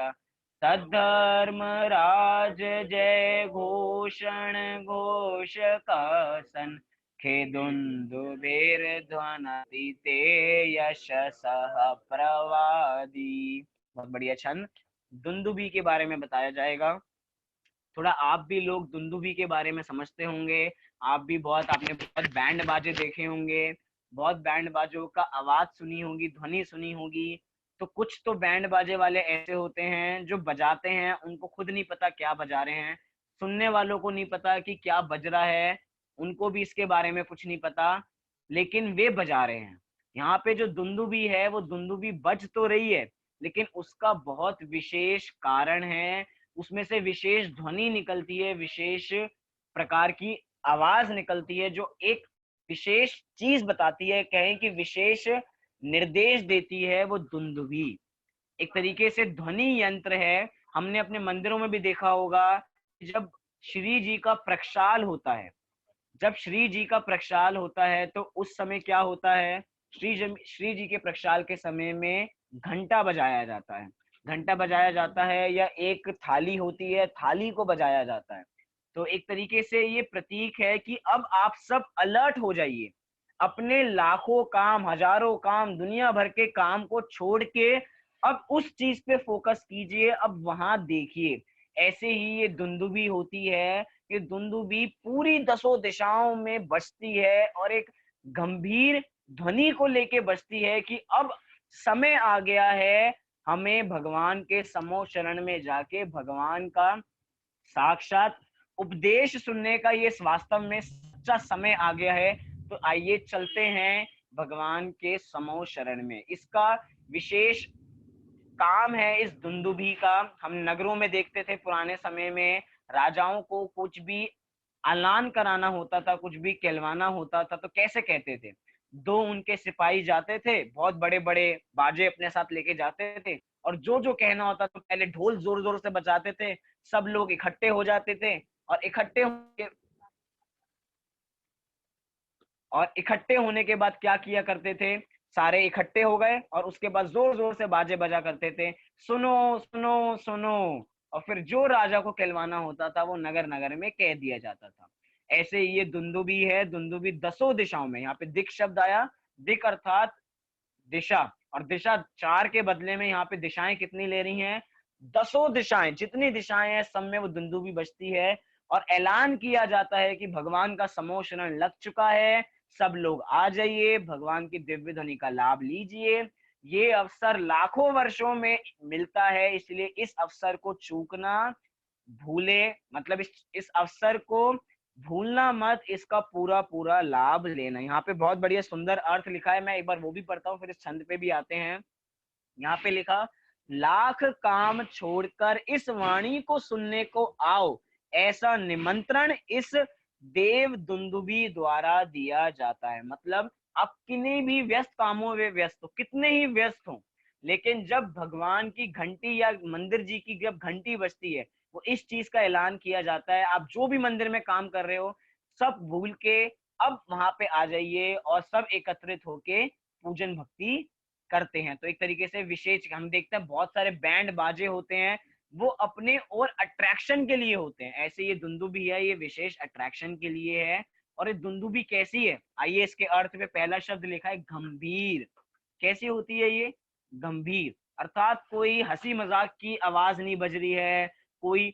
तद्धर्म राज जय घोषण घोष कसन खेदुन्दुभिर ध्वनति ते यशसः प्रवादी। बहुत बढ़िया छंद। दुंदुभी के बारे में बताया जाएगा। थोड़ा आप भी लोग दुंदुभी के बारे में समझते होंगे। आप भी आपने बहुत बैंड बाजे देखे होंगे, बहुत बैंड बाजों का आवाज सुनी होगी, ध्वनि सुनी होगी। तो कुछ तो बैंड बाजे वाले ऐसे होते हैं जो बजाते हैं, उनको खुद नहीं पता क्या बजा रहे हैं, सुनने वालों को नहीं पता कि क्या बज रहा है, उनको भी इसके बारे में कुछ नहीं पता, लेकिन वे बजा रहे हैं। यहाँ पे जो दुंदुभी है वो दुंदुभी बज तो रही है, लेकिन उसका बहुत विशेष कारण है, उसमें से विशेष ध्वनि निकलती है, विशेष प्रकार की आवाज निकलती है, जो एक विशेष चीज बताती है, कहें कि विशेष निर्देश देती है, वो दुंदुभी एक तरीके से ध्वनि यंत्र है। हमने अपने मंदिरों में भी देखा होगा, जब श्री जी का प्रक्षाल होता है, जब श्री जी का प्रक्षाल होता है तो उस समय क्या होता है, श्री जी के प्रक्षाल के समय में घंटा बजाया जाता है, घंटा बजाया जाता है, या एक थाली होती है, थाली को बजाया जाता है। तो एक तरीके से ये प्रतीक है कि अब आप सब अलर्ट हो जाइए, अपने लाखों काम, हजारों काम, दुनिया भर के काम को छोड़ के अब उस चीज पे फोकस कीजिए, अब वहां देखिए। ऐसे ही ये दुंदुभी होती है, ये दुंदुभी पूरी दसों दिशाओं में बजती है और एक गंभीर ध्वनि को लेके बजती है कि अब समय आ गया है हमें भगवान के समो शरण में जाके भगवान का साक्षात उपदेश सुनने का, ये वास्तव में सच्चा समय आ गया है। तो आइए चलते हैं भगवान के समो शरण में। इसका विशेष काम है इस दुंदुभी का। हम नगरों में देखते थे पुराने समय में, राजाओं को कुछ भी ऐलान कराना होता था, कुछ भी कहलवाना होता था, तो कैसे कहते थे, दो उनके सिपाही जाते थे, बहुत बड़े बड़े बाजे अपने साथ लेके जाते थे, और जो जो कहना होता तो पहले ढोल जोर जोर से बजाते थे, सब लोग इकट्ठे हो जाते थे, और इकट्ठे होने के बाद क्या किया करते थे, सारे इकट्ठे हो गए और उसके बाद जोर जोर से बाजे बजा करते थे, सुनो सुनो सुनो। और फिर जो राजा को कहलवाना होता था वो नगर नगर में कह दिया जाता था। ऐसे ये दुंदुभी है, दुंदुभी दसों दिशाओं में, यहाँ पे दिक शब्द आया, दिक अर्थात दिशा, और दिशा चार के बदले में यहाँ पे दिशाएं कितनी ले रही हैं, दसों दिशाएं, जितनी दिशाएं हैं सब में वो दुंदुभी बजती है, और ऐलान किया जाता है कि भगवान का समोशरण लग चुका है, सब लोग आ जाइए, भगवान की दिव्य ध्वनि का लाभ लीजिए। ये अवसर लाखों वर्षों में मिलता है, इसलिए इस अवसर को चूकना भूले, मतलब इस अवसर को भूलना मत, इसका पूरा पूरा लाभ लेना। यहाँ पे बहुत बढ़िया सुंदर अर्थ लिखा है, मैं एक बार वो भी पढ़ता हूँ, फिर इस छंद पे भी आते हैं। यहाँ पे लिखा, लाख काम छोड़कर इस वाणी को सुनने को आओ, ऐसा निमंत्रण इस देव दुंदुभी द्वारा दिया जाता है। मतलब आप किन्हीं भी व्यस्त कामों में व्यस्त हो, कितने ही व्यस्त हो, लेकिन जब भगवान की घंटी या मंदिर जी की जब घंटी बजती है, वो इस चीज का ऐलान किया जाता है, आप जो भी मंदिर में काम कर रहे हो सब भूल के अब वहां पे आ जाइए और सब एकत्रित होके पूजन भक्ति करते हैं। तो एक तरीके से विशेष हम देखते हैं बहुत सारे बैंड बाजे होते हैं, वो अपने और अट्रैक्शन के लिए होते हैं। ऐसे ये दुंदुभी है, ये विशेष अट्रैक्शन के लिए है। और ये दुंदुभी कैसी है, आइए इसके अर्थ में पहला शब्द लिखा है गंभीर। कैसी होती है ये, गंभीर, अर्थात कोई हंसी मजाक की आवाज नहीं बज रही है, कोई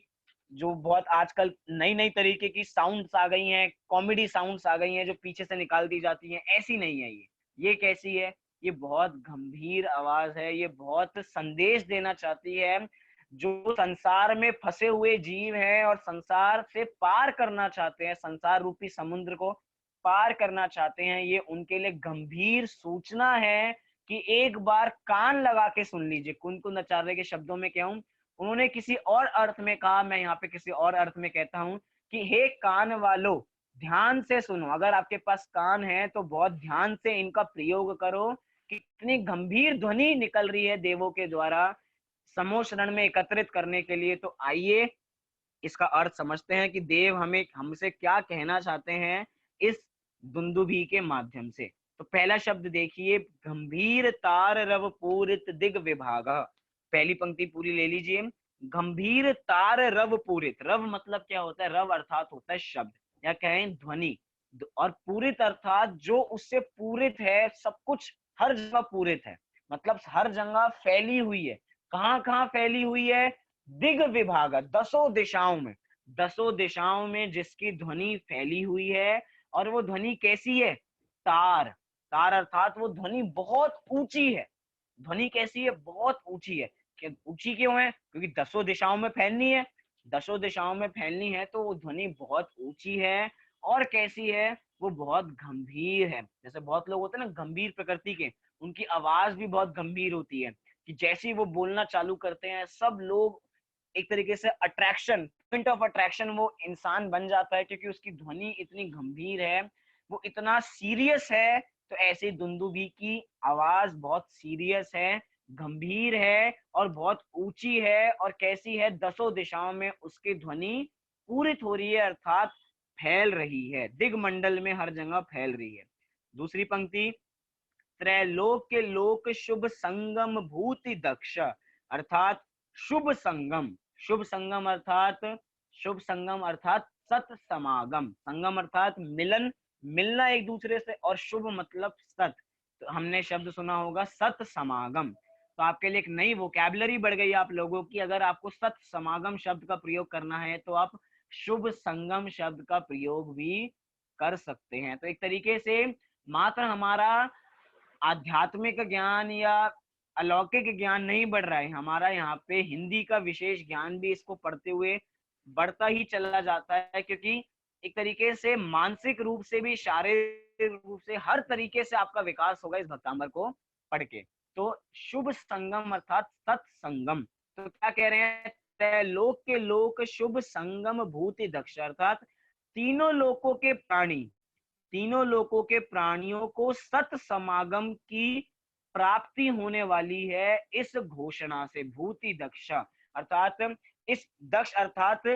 जो बहुत आजकल नई नई तरीके की साउंड्स आ गई हैं, कॉमेडी साउंड्स आ गई हैं जो पीछे से निकाल दी जाती हैं, ऐसी नहीं है ये कैसी है, ये बहुत गंभीर आवाज है, ये बहुत संदेश देना चाहती है। जो संसार में फंसे हुए जीव हैं और संसार से पार करना चाहते हैं, संसार रूपी समुद्र को पार करना चाहते हैं, ये उनके लिए गंभीर सूचना है कि एक बार कान लगा के सुन लीजिए। कुंकुन आचार्य के शब्दों में कहूं, उन्होंने किसी और अर्थ में कहा, मैं यहाँ पे किसी और अर्थ में कहता हूं कि हे कान वालों, ध्यान से सुनो, अगर आपके पास कान है तो बहुत ध्यान से इनका प्रयोग करो। कितनी गंभीर ध्वनि निकल रही है देवों के द्वारा समोशरण में एकत्रित करने के लिए। तो आइए इसका अर्थ समझते हैं कि देव हमें हमसे क्या कहना चाहते हैं इस दुंदुभी के माध्यम से। तो पहला शब्द देखिए, गंभीर तार रव पूरित दिग विभाग। पहली पंक्ति पूरी ले लीजिए, गंभीर तार रव पूरित। रव मतलब क्या होता है? रव अर्थात होता है शब्द या कहें ध्वनि, और पूरित अर्थात जो उससे पूरित है, सब कुछ हर जगह पूरित है, मतलब हर जगह फैली हुई है। कहाँ कहाँ फैली हुई है? दिग विभाग, दसों दिशाओं में, दसों दिशाओं में जिसकी ध्वनि फैली हुई है। और वो ध्वनि कैसी है? तार। तार अर्थात वो ध्वनि बहुत ऊंची है। ध्वनि कैसी है? बहुत ऊंची है। ऊंची क्यों है? क्योंकि दसों दिशाओं में फैलनी है। दसों दिशाओं में फैलनी है तो वो ध्वनि बहुत ऊंची है। और कैसी है? वो बहुत गंभीर है। जैसे बहुत लोग होते हैं ना गंभीर प्रकृति के, उनकी आवाज भी बहुत गंभीर होती है, कि जैसे ही वो बोलना चालू करते हैं सब लोग एक तरीके से अट्रैक्शन, पॉइंट ऑफ अट्रैक्शन वो इंसान बन जाता है, क्योंकि उसकी ध्वनि इतनी गंभीर है, वो इतना सीरियस है। तो ऐसे दुंदुभी की आवाज बहुत सीरियस है, गंभीर है और बहुत ऊंची है। और कैसी है? दसों दिशाओं में उसकी ध्वनि पूरित हो रही है, अर्थात फैल रही है, दिगमंडल में हर जगह फैल रही है। दूसरी पंक्ति, त्रैलोक के लोक शुभ संगम भूति दक्ष, अर्थात शुभ संगम। शुभ संगम अर्थात, शुभ संगम अर्थात सत समागम। संगम अर्थात मिलन, मिलना एक दूसरे से, और शुभ मतलब सत। तो हमने शब्द सुना होगा सत समागम। तो आपके लिए एक नई वोकैबुलरी बढ़ गई आप लोगों की। अगर आपको सत समागम शब्द का प्रयोग करना है तो आप शुभ संगम शब्द का प्रयोग भी कर सकते हैं। तो एक तरीके से मात्र हमारा आध्यात्मिक ज्ञान या अलौकिक ज्ञान नहीं बढ़ रहा है, हमारा यहाँ पे हिंदी का विशेष ज्ञान भी इसको पढ़ते हुए बढ़ता ही चला जाता है। क्योंकि एक तरीके से मानसिक रूप से भी, शारीरिक रूप से, हर तरीके से आपका विकास होगा इस भक्तांबर को पढ़ के। तो शुभ संगम अर्थात सत्संगम। तो क्या कह रहे हैं? लोक के लोक शुभ संगम भूति दक्ष, अर्थात तीनों लोकों के प्राणी, तीनों लोकों के प्राणियों को सत समागम की प्राप्ति होने वाली है इस घोषणा से। भूति दक्ष अर्थात, इस दक्ष अर्थात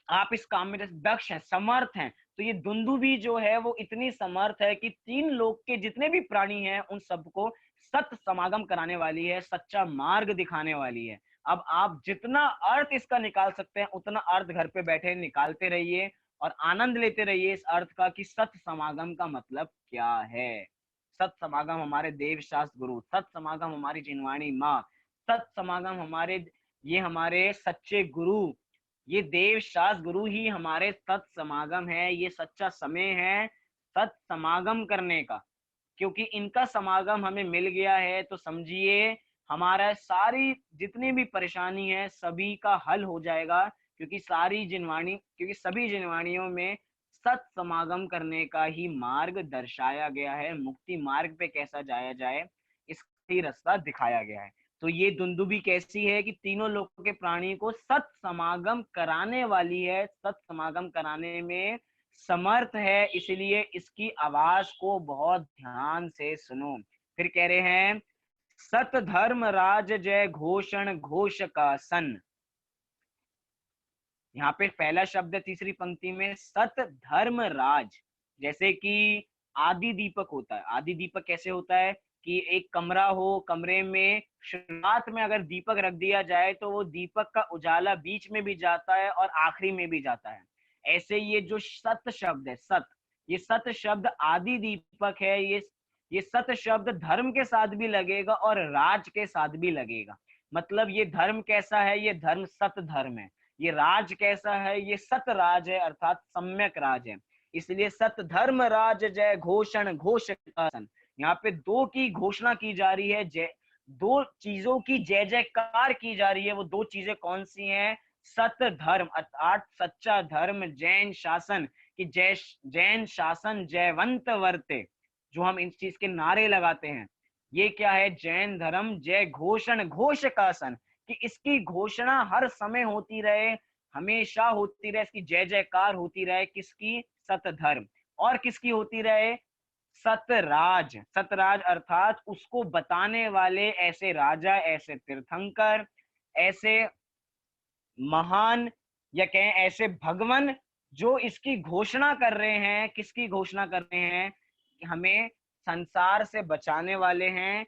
आप इस काम में जैसे दक्ष हैं, समर्थ हैं। तो ये दुंदुभी जो है वो इतनी समर्थ है कि तीन लोक के जितने भी प्राणी हैं उन सबको सत समागम कराने वाली है, सच्चा मार्ग दिखाने वाली है। अब आप जितना अर्थ इसका निकाल सकते हैं उतना अर्थ घर पे बैठे निकालते रहिए और आनंद लेते रहिए इस अर्थ का कि सत समागम का मतलब क्या है। सत समागम हमारे देव शास्त्र गुरु, सत समागम हमारी जिनवाणी माँ, सत समागम हमारे, ये हमारे सच्चे गुरु, ये देव शास्त्र गुरु ही हमारे सत समागम है। ये सच्चा समय है सत समागम करने का, क्योंकि इनका समागम हमें मिल गया है तो समझिए हमारा सारी जितनी भी परेशानी है सभी का हल हो जाएगा। क्योंकि सारी जिनवाणी, क्योंकि सभी जिनवाणियों में सत समागम करने का ही मार्ग दर्शाया गया है। मुक्ति मार्ग पे कैसा जाया जाए इसका ही रास्ता दिखाया गया है। तो ये दुंदुभी कैसी है कि तीनों लोगों के प्राणी को सत समागम कराने वाली है, सत समागम कराने में समर्थ है, इसलिए इसकी आवाज को बहुत ध्यान से सुनो। फिर कह रहे हैं, सत धर्म राज जय घोषण घोष का सन। यहाँ पे पहला शब्द है तीसरी पंक्ति में, सत धर्म राज। जैसे कि आदि दीपक होता है। आदि दीपक कैसे होता है कि एक कमरा हो, कमरे में शुरुआत में अगर दीपक रख दिया जाए तो वो दीपक का उजाला बीच में भी जाता है और आखिरी में भी जाता है। ऐसे ये जो सत शब्द है, सत, ये सत शब्द आदि दीपक है। ये सत शब्द धर्म के साथ भी लगेगा और राज के साथ भी लगेगा। मतलब ये धर्म कैसा है? ये धर्म सत धर्म है। ये राज कैसा है? ये सत राज है, अर्थात सम्यक राज है। इसलिए सत धर्म राज जय घोषण घोष का सन। यहाँ पे दो की घोषणा की जा रही है, जय, दो चीजों की जय जयकार की जा रही है। वो दो चीजें कौन सी हैं? सत धर्म अर्थात सच्चा धर्म, जैन शासन की जय, जैन शासन जयवंत वर्ते, जो हम इन चीज के नारे लगाते हैं। ये क्या है? जैन धर्म जय घोषण घोष का सन, कि इसकी घोषणा हर समय होती रहे, हमेशा होती रहे, इसकी जय जयकार होती रहे। किसकी? सत धर्म। और किसकी होती रहे? सतराज। सतराज अर्थात उसको बताने वाले ऐसे राजा, ऐसे तीर्थंकर, ऐसे महान, या कहें ऐसे भगवान जो इसकी घोषणा कर रहे हैं। किसकी घोषणा कर रहे हैं? कि हमें संसार से बचाने वाले हैं,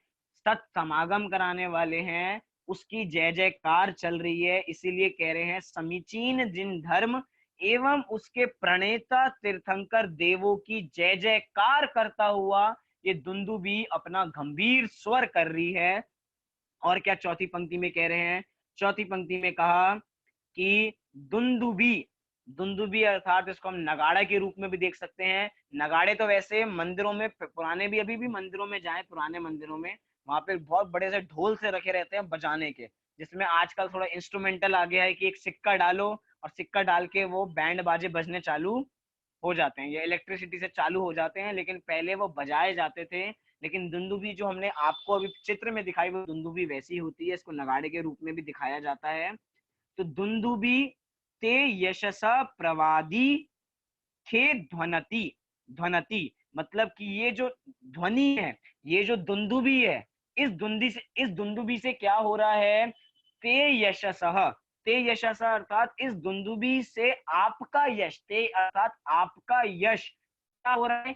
सत समागम कराने वाले हैं। उसकी जय जयकार चल रही है। इसीलिए कह रहे हैं समीचीन जिन धर्म एवं उसके प्रणेता तीर्थंकर देवों की जय जयकार करता हुआ ये दुंदुभी अपना गंभीर स्वर कर रही है। और क्या चौथी पंक्ति में कह रहे हैं, चौथी पंक्ति में कहा कि दुंदुभी, दुंदुभी अर्थात इसको हम नगाड़ा के रूप में भी देख सकते हैं। नगाड़े तो वैसे मंदिरों में पुराने भी, अभी भी मंदिरों में जाएं, पुराने मंदिरों में वहां पे बहुत बड़े से ढोल से रखे रहते हैं बजाने के, जिसमें आजकल थोड़ा इंस्ट्रूमेंटल आ गया है कि एक सिक्का डालो और सिक्का डाल के वो बैंड बाजे बजने चालू हो जाते हैं, या इलेक्ट्रिसिटी से चालू हो जाते हैं, लेकिन पहले वो बजाए जाते थे। लेकिन दुंदुभी जो हमने आपको अभी चित्र में दिखाई, वो दुंदुभी वैसी होती है, इसको नगाड़े के रूप में भी दिखाया जाता है। तो दुंदुभी ते यशसा प्रवादी खे ध्वनति, ध्वनति मतलब कि ये जो ध्वनि है, ये जो दुंदुभी है, इस दुंदुभी से क्या हो रहा है, ते यशसः, ते यशसः अर्थात इस दुंदुभी से आपका यश, ते अर्थात आपका यश क्या हो रहा है,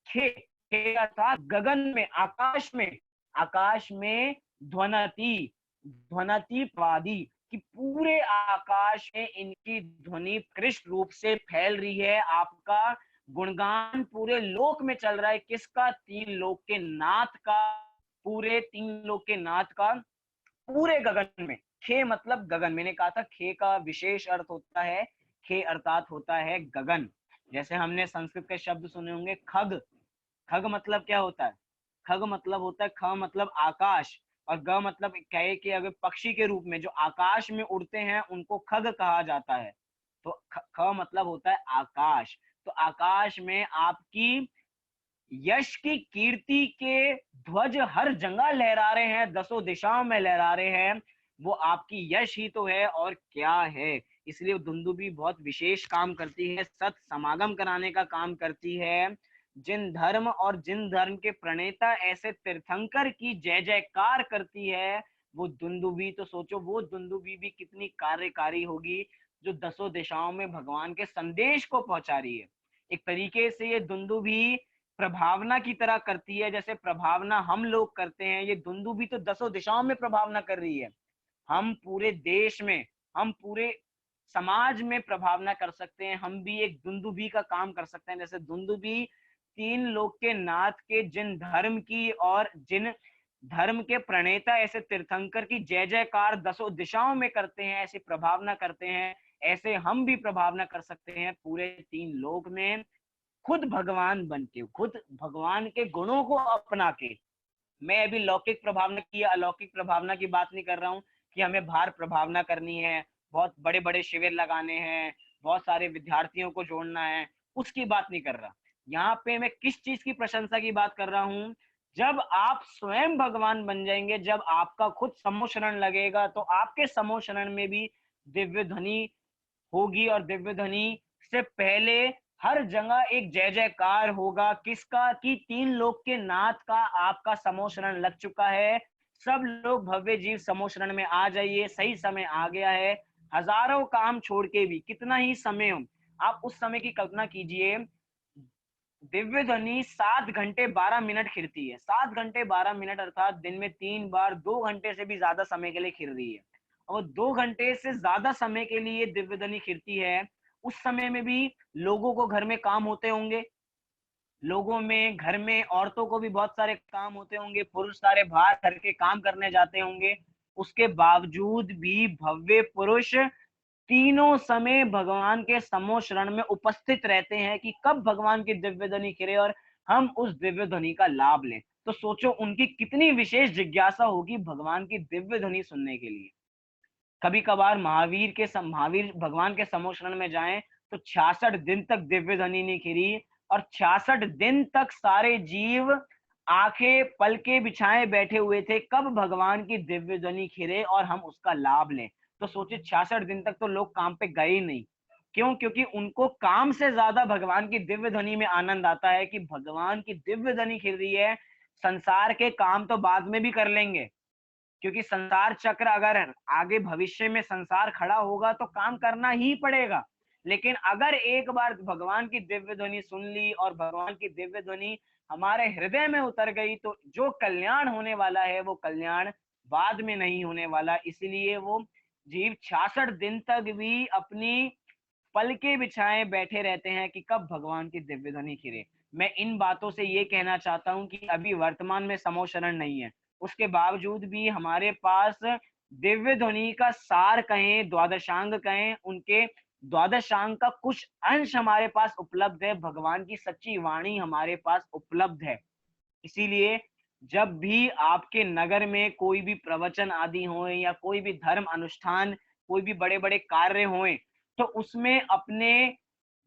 खे, खे अर्थात गगन में, आकाश में ध्वनति, ध्वनति प्रवादी कि पूरे आकाश में इनकी ध्वनि कृष्ण रूप से फैल रही है। आपका गुणगान पूरे लोक में चल रहा है, किसका, तीन लोक के नाथ का, पूरे तीन लोक के नाथ का पूरे गगन में। खे मतलब गगन, मैंने कहा था खे का विशेष अर्थ होता है, खे अर्थात होता है गगन। जैसे हमने संस्कृत के शब्द सुने होंगे खग, खग मतलब क्या होता है, खग मतलब होता है, ख मतलब आकाश और ग मतलब कहे कि अगर पक्षी के रूप में जो आकाश में उड़ते हैं उनको खग कहा जाता है। तो ख मतलब होता है आकाश। तो आकाश में आपकी यश की कीर्ति के ध्वज हर जगह लहरा रहे हैं, दसों दिशाओं में लहरा रहे हैं, वो आपकी यश ही तो है और क्या है। इसलिए दुंदुभी बहुत विशेष काम करती है, सत समागम कराने का काम करती है। जिन धर्म और जिन धर्म के प्रणेता ऐसे तीर्थंकर की जय जयकार करती है, वो दुंदुभी तो सोचो, वो दुंदुभी भी कितनी कार्यकारी होगी जो दसों दिशाओं में भगवान के संदेश को पहुंचा रही है। एक तरीके से ये दुंदुभी प्रभावना की तरह करती है, जैसे प्रभावना हम लोग करते हैं, ये दुंदुभी तो दसों दिशाओं में प्रभावना कर रही है। हम पूरे देश में, हम पूरे समाज में प्रभावना कर सकते हैं, हम भी एक दुंदुभी का काम कर सकते हैं। जैसे दुंदुभी तीन लोक के नाथ के जिन धर्म की और जिन धर्म के प्रणेता ऐसे तीर्थंकर की जय जयकार दसों दिशाओं में करते हैं, ऐसी प्रभावना करते हैं, ऐसे हम भी प्रभावना कर सकते हैं पूरे तीन लोक में, खुद भगवान बन के, खुद भगवान के गुणों को अपना के। मैं अभी लौकिक प्रभावना की या अलौकिक प्रभावना की बात नहीं कर रहा हूँ कि हमें बाहर प्रभावना करनी है, बहुत बड़े बड़े शिविर लगाने हैं, बहुत सारे विद्यार्थियों को जोड़ना है, उसकी बात नहीं कर रहा। यहाँ पे मैं किस चीज की प्रशंसा की बात कर रहा हूँ, जब आप स्वयं भगवान बन जाएंगे, जब आपका खुद समोशरण लगेगा, तो आपके समोशरण में भी दिव्य ध्वनि होगी और दिव्य ध्वनि से पहले हर जगह एक जय जयकार होगा, किसका, कि तीन लोक के नाथ का आपका समोशरण लग चुका है। सब लोग भव्य जीव समोशरण में आ जाइए, सही समय आ गया है। हजारों काम छोड़ के भी, कितना ही समय हो, आप उस समय की कल्पना कीजिए, दिव्य ध्वनि 7 घंटे 12 मिनट खिलती है, 7 घंटे 12 मिनट अर्थात दिन में 3 बार 2 घंटे से भी ज्यादा समय के लिए खिल रही है। और 2 घंटे से ज्यादा समय के लिए दिव्य ध्वनि खिलती है, उस समय में भी लोगों को घर में काम होते होंगे, लोगों में घर में औरतों को भी बहुत सारे काम होते होंगे, पुरुष सारे बाहर घर के काम करने जाते होंगे, उसके बावजूद भी भव्य पुरुष तीनों समय भगवान के समोशरण में उपस्थित रहते हैं कि कब भगवान की दिव्य ध्वनि खिले और हम उस दिव्य ध्वनि का लाभ लें। तो सोचो उनकी कितनी विशेष जिज्ञासा होगी भगवान की दिव्य ध्वनि सुनने के लिए। कभी कभार महावीर भगवान के समोशरण में जाएं तो 66 दिन तक दिव्य ध्वनि नहीं खिली, और 66 दिन तक सारे जीव आंखें पलके बिछाए बैठे हुए थे कब भगवान की दिव्य ध्वनि खिले और हम उसका लाभ लें। तो सोचिए 66 दिन तक तो लोग काम पे गए ही नहीं। क्यों? क्योंकि उनको काम से ज्यादा भगवान की दिव्य ध्वनि में आनंद आता है कि भगवान की दिव्य ध्वनि खिल रही है, संसार के काम तो बाद में भी कर लेंगे, क्योंकि संसार चक्र अगर आगे भविष्य में संसार खड़ा होगा तो काम करना ही पड़ेगा। लेकिन अगर एक बार भगवान की दिव्य ध्वनि सुन ली और भगवान की दिव्य ध्वनि हमारे हृदय में उतर गई, तो जो कल्याण होने वाला है वो कल्याण बाद में नहीं होने वाला, इसलिए वो जीव 66 दिन तक भी अपनी पलके बिछाए बैठे रहते हैं कि कब भगवान की दिव्य ध्वनि खिले। मैं इन बातों से ये कहना चाहता हूँ कि अभी वर्तमान में समोशरण नहीं है, उसके बावजूद भी हमारे पास दिव्य ध्वनि का सार कहें, द्वादशांग कहें, उनके द्वादशांग का कुछ अंश हमारे पास उपलब्ध है, भगवान की सच्ची वाणी हमारे पास उपलब्ध है। इसीलिए जब भी आपके नगर में कोई भी प्रवचन आदि हो या कोई भी धर्म अनुष्ठान, कोई भी बड़े बड़े कार्य हों, तो उसमें अपने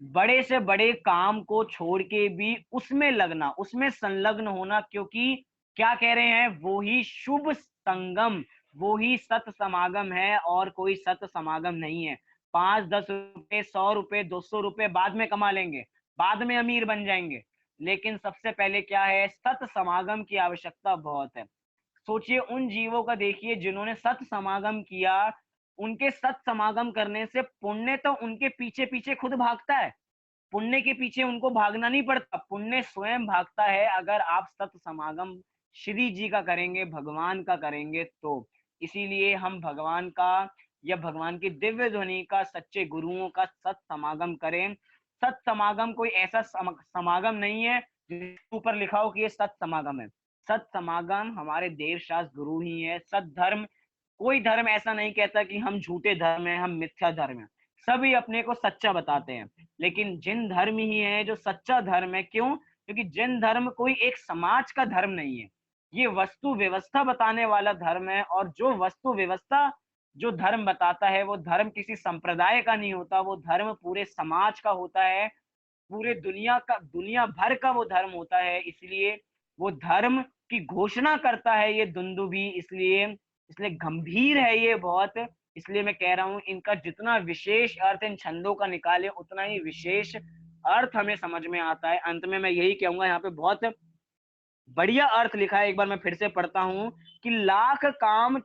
बड़े से बड़े काम को छोड़ के भी उसमें लगना, उसमें संलग्न होना, क्योंकि क्या कह रहे हैं, वो ही शुभ संगम, वो ही सत समागम है और कोई सत समागम नहीं है। 5-10 रुपए, 100 रुपए, 200 रुपए बाद में कमा लेंगे, बाद में अमीर बन जाएंगे, लेकिन सबसे पहले क्या है, सत समागम की आवश्यकता बहुत है। सोचिए उन जीवों का, देखिए जिन्होंने सत समागम किया, उनके सत समागम करने से पुण्य तो उनके पीछे पीछे खुद भागता है, पुण्य के पीछे उनको भागना नहीं पड़ता, पुण्य स्वयं भागता है अगर आप सत समागम श्री जी का करेंगे, भगवान का करेंगे तो। इसीलिए हम भगवान का या भगवान की दिव्य ध्वनि का, सच्चे गुरुओं का सत समागम करें। सत समागम कोई ऐसा समागम नहीं है जिसके ऊपर लिखा हो कि ये सत समागम है। सत समागम हमारे देव शास्त्र गुरु ही है। सत धर्म, कोई धर्म ऐसा नहीं कहता कि हम झूठे धर्म हैं, हम मिथ्या धर्म हैं, सभी अपने को सच्चा बताते हैं। लेकिन जिन धर्म ही है जो सच्चा धर्म है, क्यों? क्योंकि जिन धर्म कोई एक समाज का धर्म नहीं है, ये वस्तु व्यवस्था बताने वाला धर्म है। और जो वस्तु व्यवस्था जो धर्म बताता है, वो धर्म किसी संप्रदाय का नहीं होता, वो धर्म पूरे समाज का होता है, पूरे दुनिया का, दुनिया भर का वो धर्म होता है। इसलिए वो धर्म की घोषणा करता है ये दुंदुभी, इसलिए इसलिए गंभीर है ये बहुत। इसलिए मैं कह रहा हूँ, इनका जितना विशेष अर्थ इन छंदों का निकाले, उतना ही विशेष अर्थ हमें समझ में आता है। अंत में मैं यही कहूंगा, यहाँ पे बहुत बढ़िया अर्थ लिखा है, एक बार मैं फिर से पढ़ता हूं कि लाख काम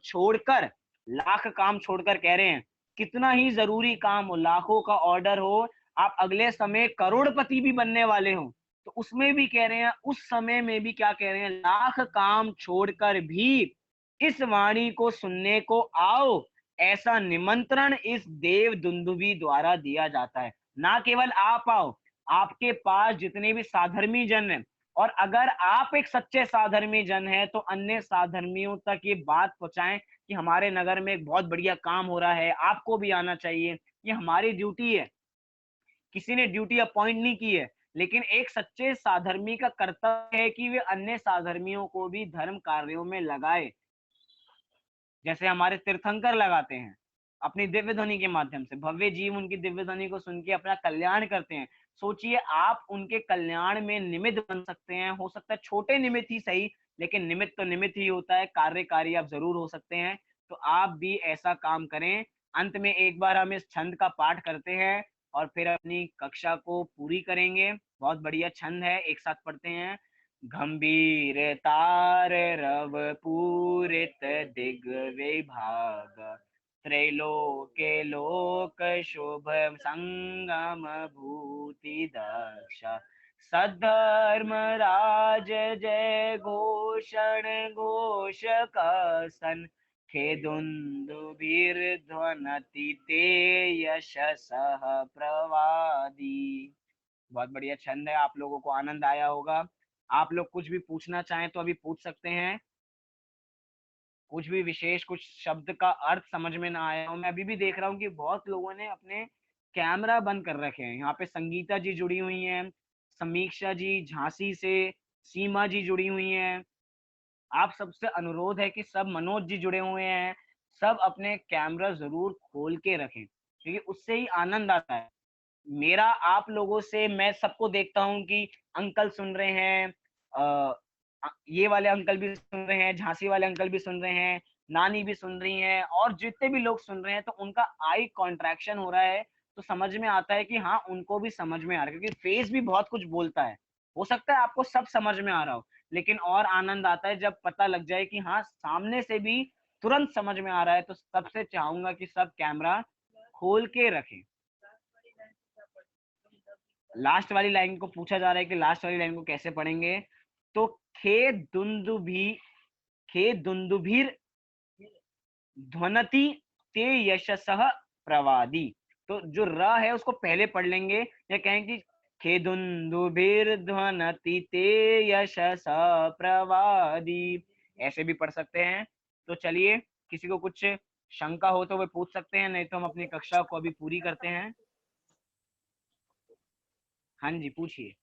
छोड़कर कह रहे हैं, कितना ही जरूरी काम हो, लाखों का ऑर्डर हो, आप अगले समय करोड़पति भी बनने वाले हो, तो उसमें भी कह रहे हैं, उस समय में भी क्या कह रहे हैं, लाख काम छोड़कर भी इस वाणी को सुनने को आओ, ऐसा निमंत्रण इस देव दुंदुभी द्वारा दिया जाता है। ना केवल आप आओ, आपके पास जितने भी साधर्मी जन हैं, और अगर आप एक सच्चे साधर्मी जन हैं, तो अन्य साधर्मियों तक ये बात पहुंचाएं कि हमारे नगर में एक बहुत बढ़िया काम हो रहा है, आपको भी आना चाहिए। ये हमारी ड्यूटी है, किसी ने ड्यूटी अपॉइंट नहीं की है, लेकिन एक सच्चे साधर्मी का कर्तव्य है कि वे अन्य साधर्मियों को भी धर्म कार्यों में लगाए, जैसे हमारे तीर्थंकर लगाते हैं, अपनी दिव्य ध्वनि के माध्यम से भव्य जीव उनकी दिव्य ध्वनि को सुन के अपना कल्याण करते हैं। सोचिए आप उनके कल्याण में निमित्त बन सकते हैं, हो सकता है छोटे निमित्त ही सही, लेकिन निमित्त तो निमित्त ही होता है, कार्यकारी आप जरूर हो सकते हैं। तो आप भी ऐसा काम करें। अंत में एक बार हम इस छंद का पाठ करते हैं और फिर अपनी कक्षा को पूरी करेंगे। बहुत बढ़िया छंद है, एक साथ पढ़ते हैं। गंभीर तार रव पूरित दिग्विभाग, त्रैलोक्य लोक शुभ संगम भूति दक्ष, सद्धर्म राज जय घोषण घोष कसन, खेदुन्दुभिर्ध्वनति ते यशसः प्रवादी। बहुत बढ़िया छंद है, आप लोगों को आनंद आया होगा। आप लोग कुछ भी पूछना चाहें तो अभी पूछ सकते हैं, कुछ भी विशेष, कुछ शब्द का अर्थ समझ में ना आया हो। मैं अभी भी देख रहा हूँ कि बहुत लोगों ने अपने कैमरा बंद कर रखे हैं। यहाँ पे संगीता जी जुड़ी हुई हैं, समीक्षा जी झांसी से, सीमा जी जुड़ी हुई हैं। आप सबसे अनुरोध है कि सब, मनोज जी जुड़े हुए हैं, सब अपने कैमरा जरूर खोल के रखें, क्योंकि उससे ही आनंद आता है। मेरा आप लोगों से, मैं सबको देखता हूँ कि अंकल सुन रहे हैं, ये वाले अंकल भी सुन रहे हैं, झांसी वाले अंकल भी सुन रहे हैं, नानी भी सुन रही हैं, और जितने भी लोग सुन रहे हैं, तो उनका आई कॉन्ट्रैक्शन हो रहा है, तो समझ में आता है कि हाँ उनको भी समझ में आ रहा है, क्योंकि फेस भी बहुत कुछ बोलता है। हो सकता है आपको सब समझ में आ रहा हो, लेकिन और आनंद आता है जब पता लग जाए कि हाँ सामने से भी तुरंत समझ में आ रहा है। तो सबसे चाहूंगा कि सब कैमरा खोल के रखें। लास्ट वाली लाइन को पूछा जा रहा है कि लास्ट वाली लाइन को कैसे पढ़ेंगे, तो खे दुंदुभी, खे दुंदुभिर ध्वनति ते यशसः प्रवादी। तो जो र है उसको पहले पढ़ लेंगे, या कहेंगे कि खेदुन्दुभिर्ध्वनति ते यशसः प्रवादी, ऐसे भी पढ़ सकते हैं। तो चलिए, किसी को कुछ शंका हो तो वे पूछ सकते हैं, नहीं तो हम अपनी कक्षा को अभी पूरी करते हैं। हाँ जी, पूछिए।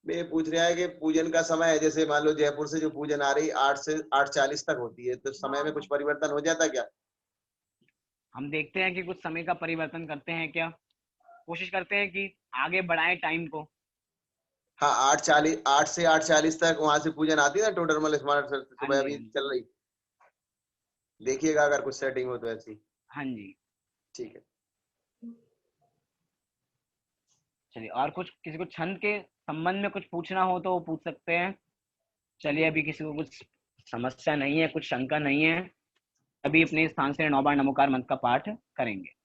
मैं पूछ रहा है कि पूजन का समय है, जैसे मान लो जयपुर से जो पूजन आ रही 8 से 8:40 तक होती है, तो समय में कुछ परिवर्तन हो जाता क्या? हम देखते हैं कि कुछ समय का परिवर्तन करते हैं क्या, कोशिश करते हैं कि आगे बढ़ाएं टाइम को। हाँ, 8 से 8:40 तक वहां से पूजन आती है ना, टोडरमल स्मार्ट हाँ सुबह जी, अभी हाँ जी। चल रही। देखिएगा अगर कुछ सेटिंग हो तो ऐसी। हाँ जी। ठीक है। चलिए, और कुछ किसी को छंद के संबंध में कुछ पूछना हो तो वो पूछ सकते हैं। चलिए, अभी किसी को कुछ समस्या नहीं है, कुछ शंका नहीं है, अभी अपने स्थान से 9 बार नमोकार मंत्र का पाठ करेंगे।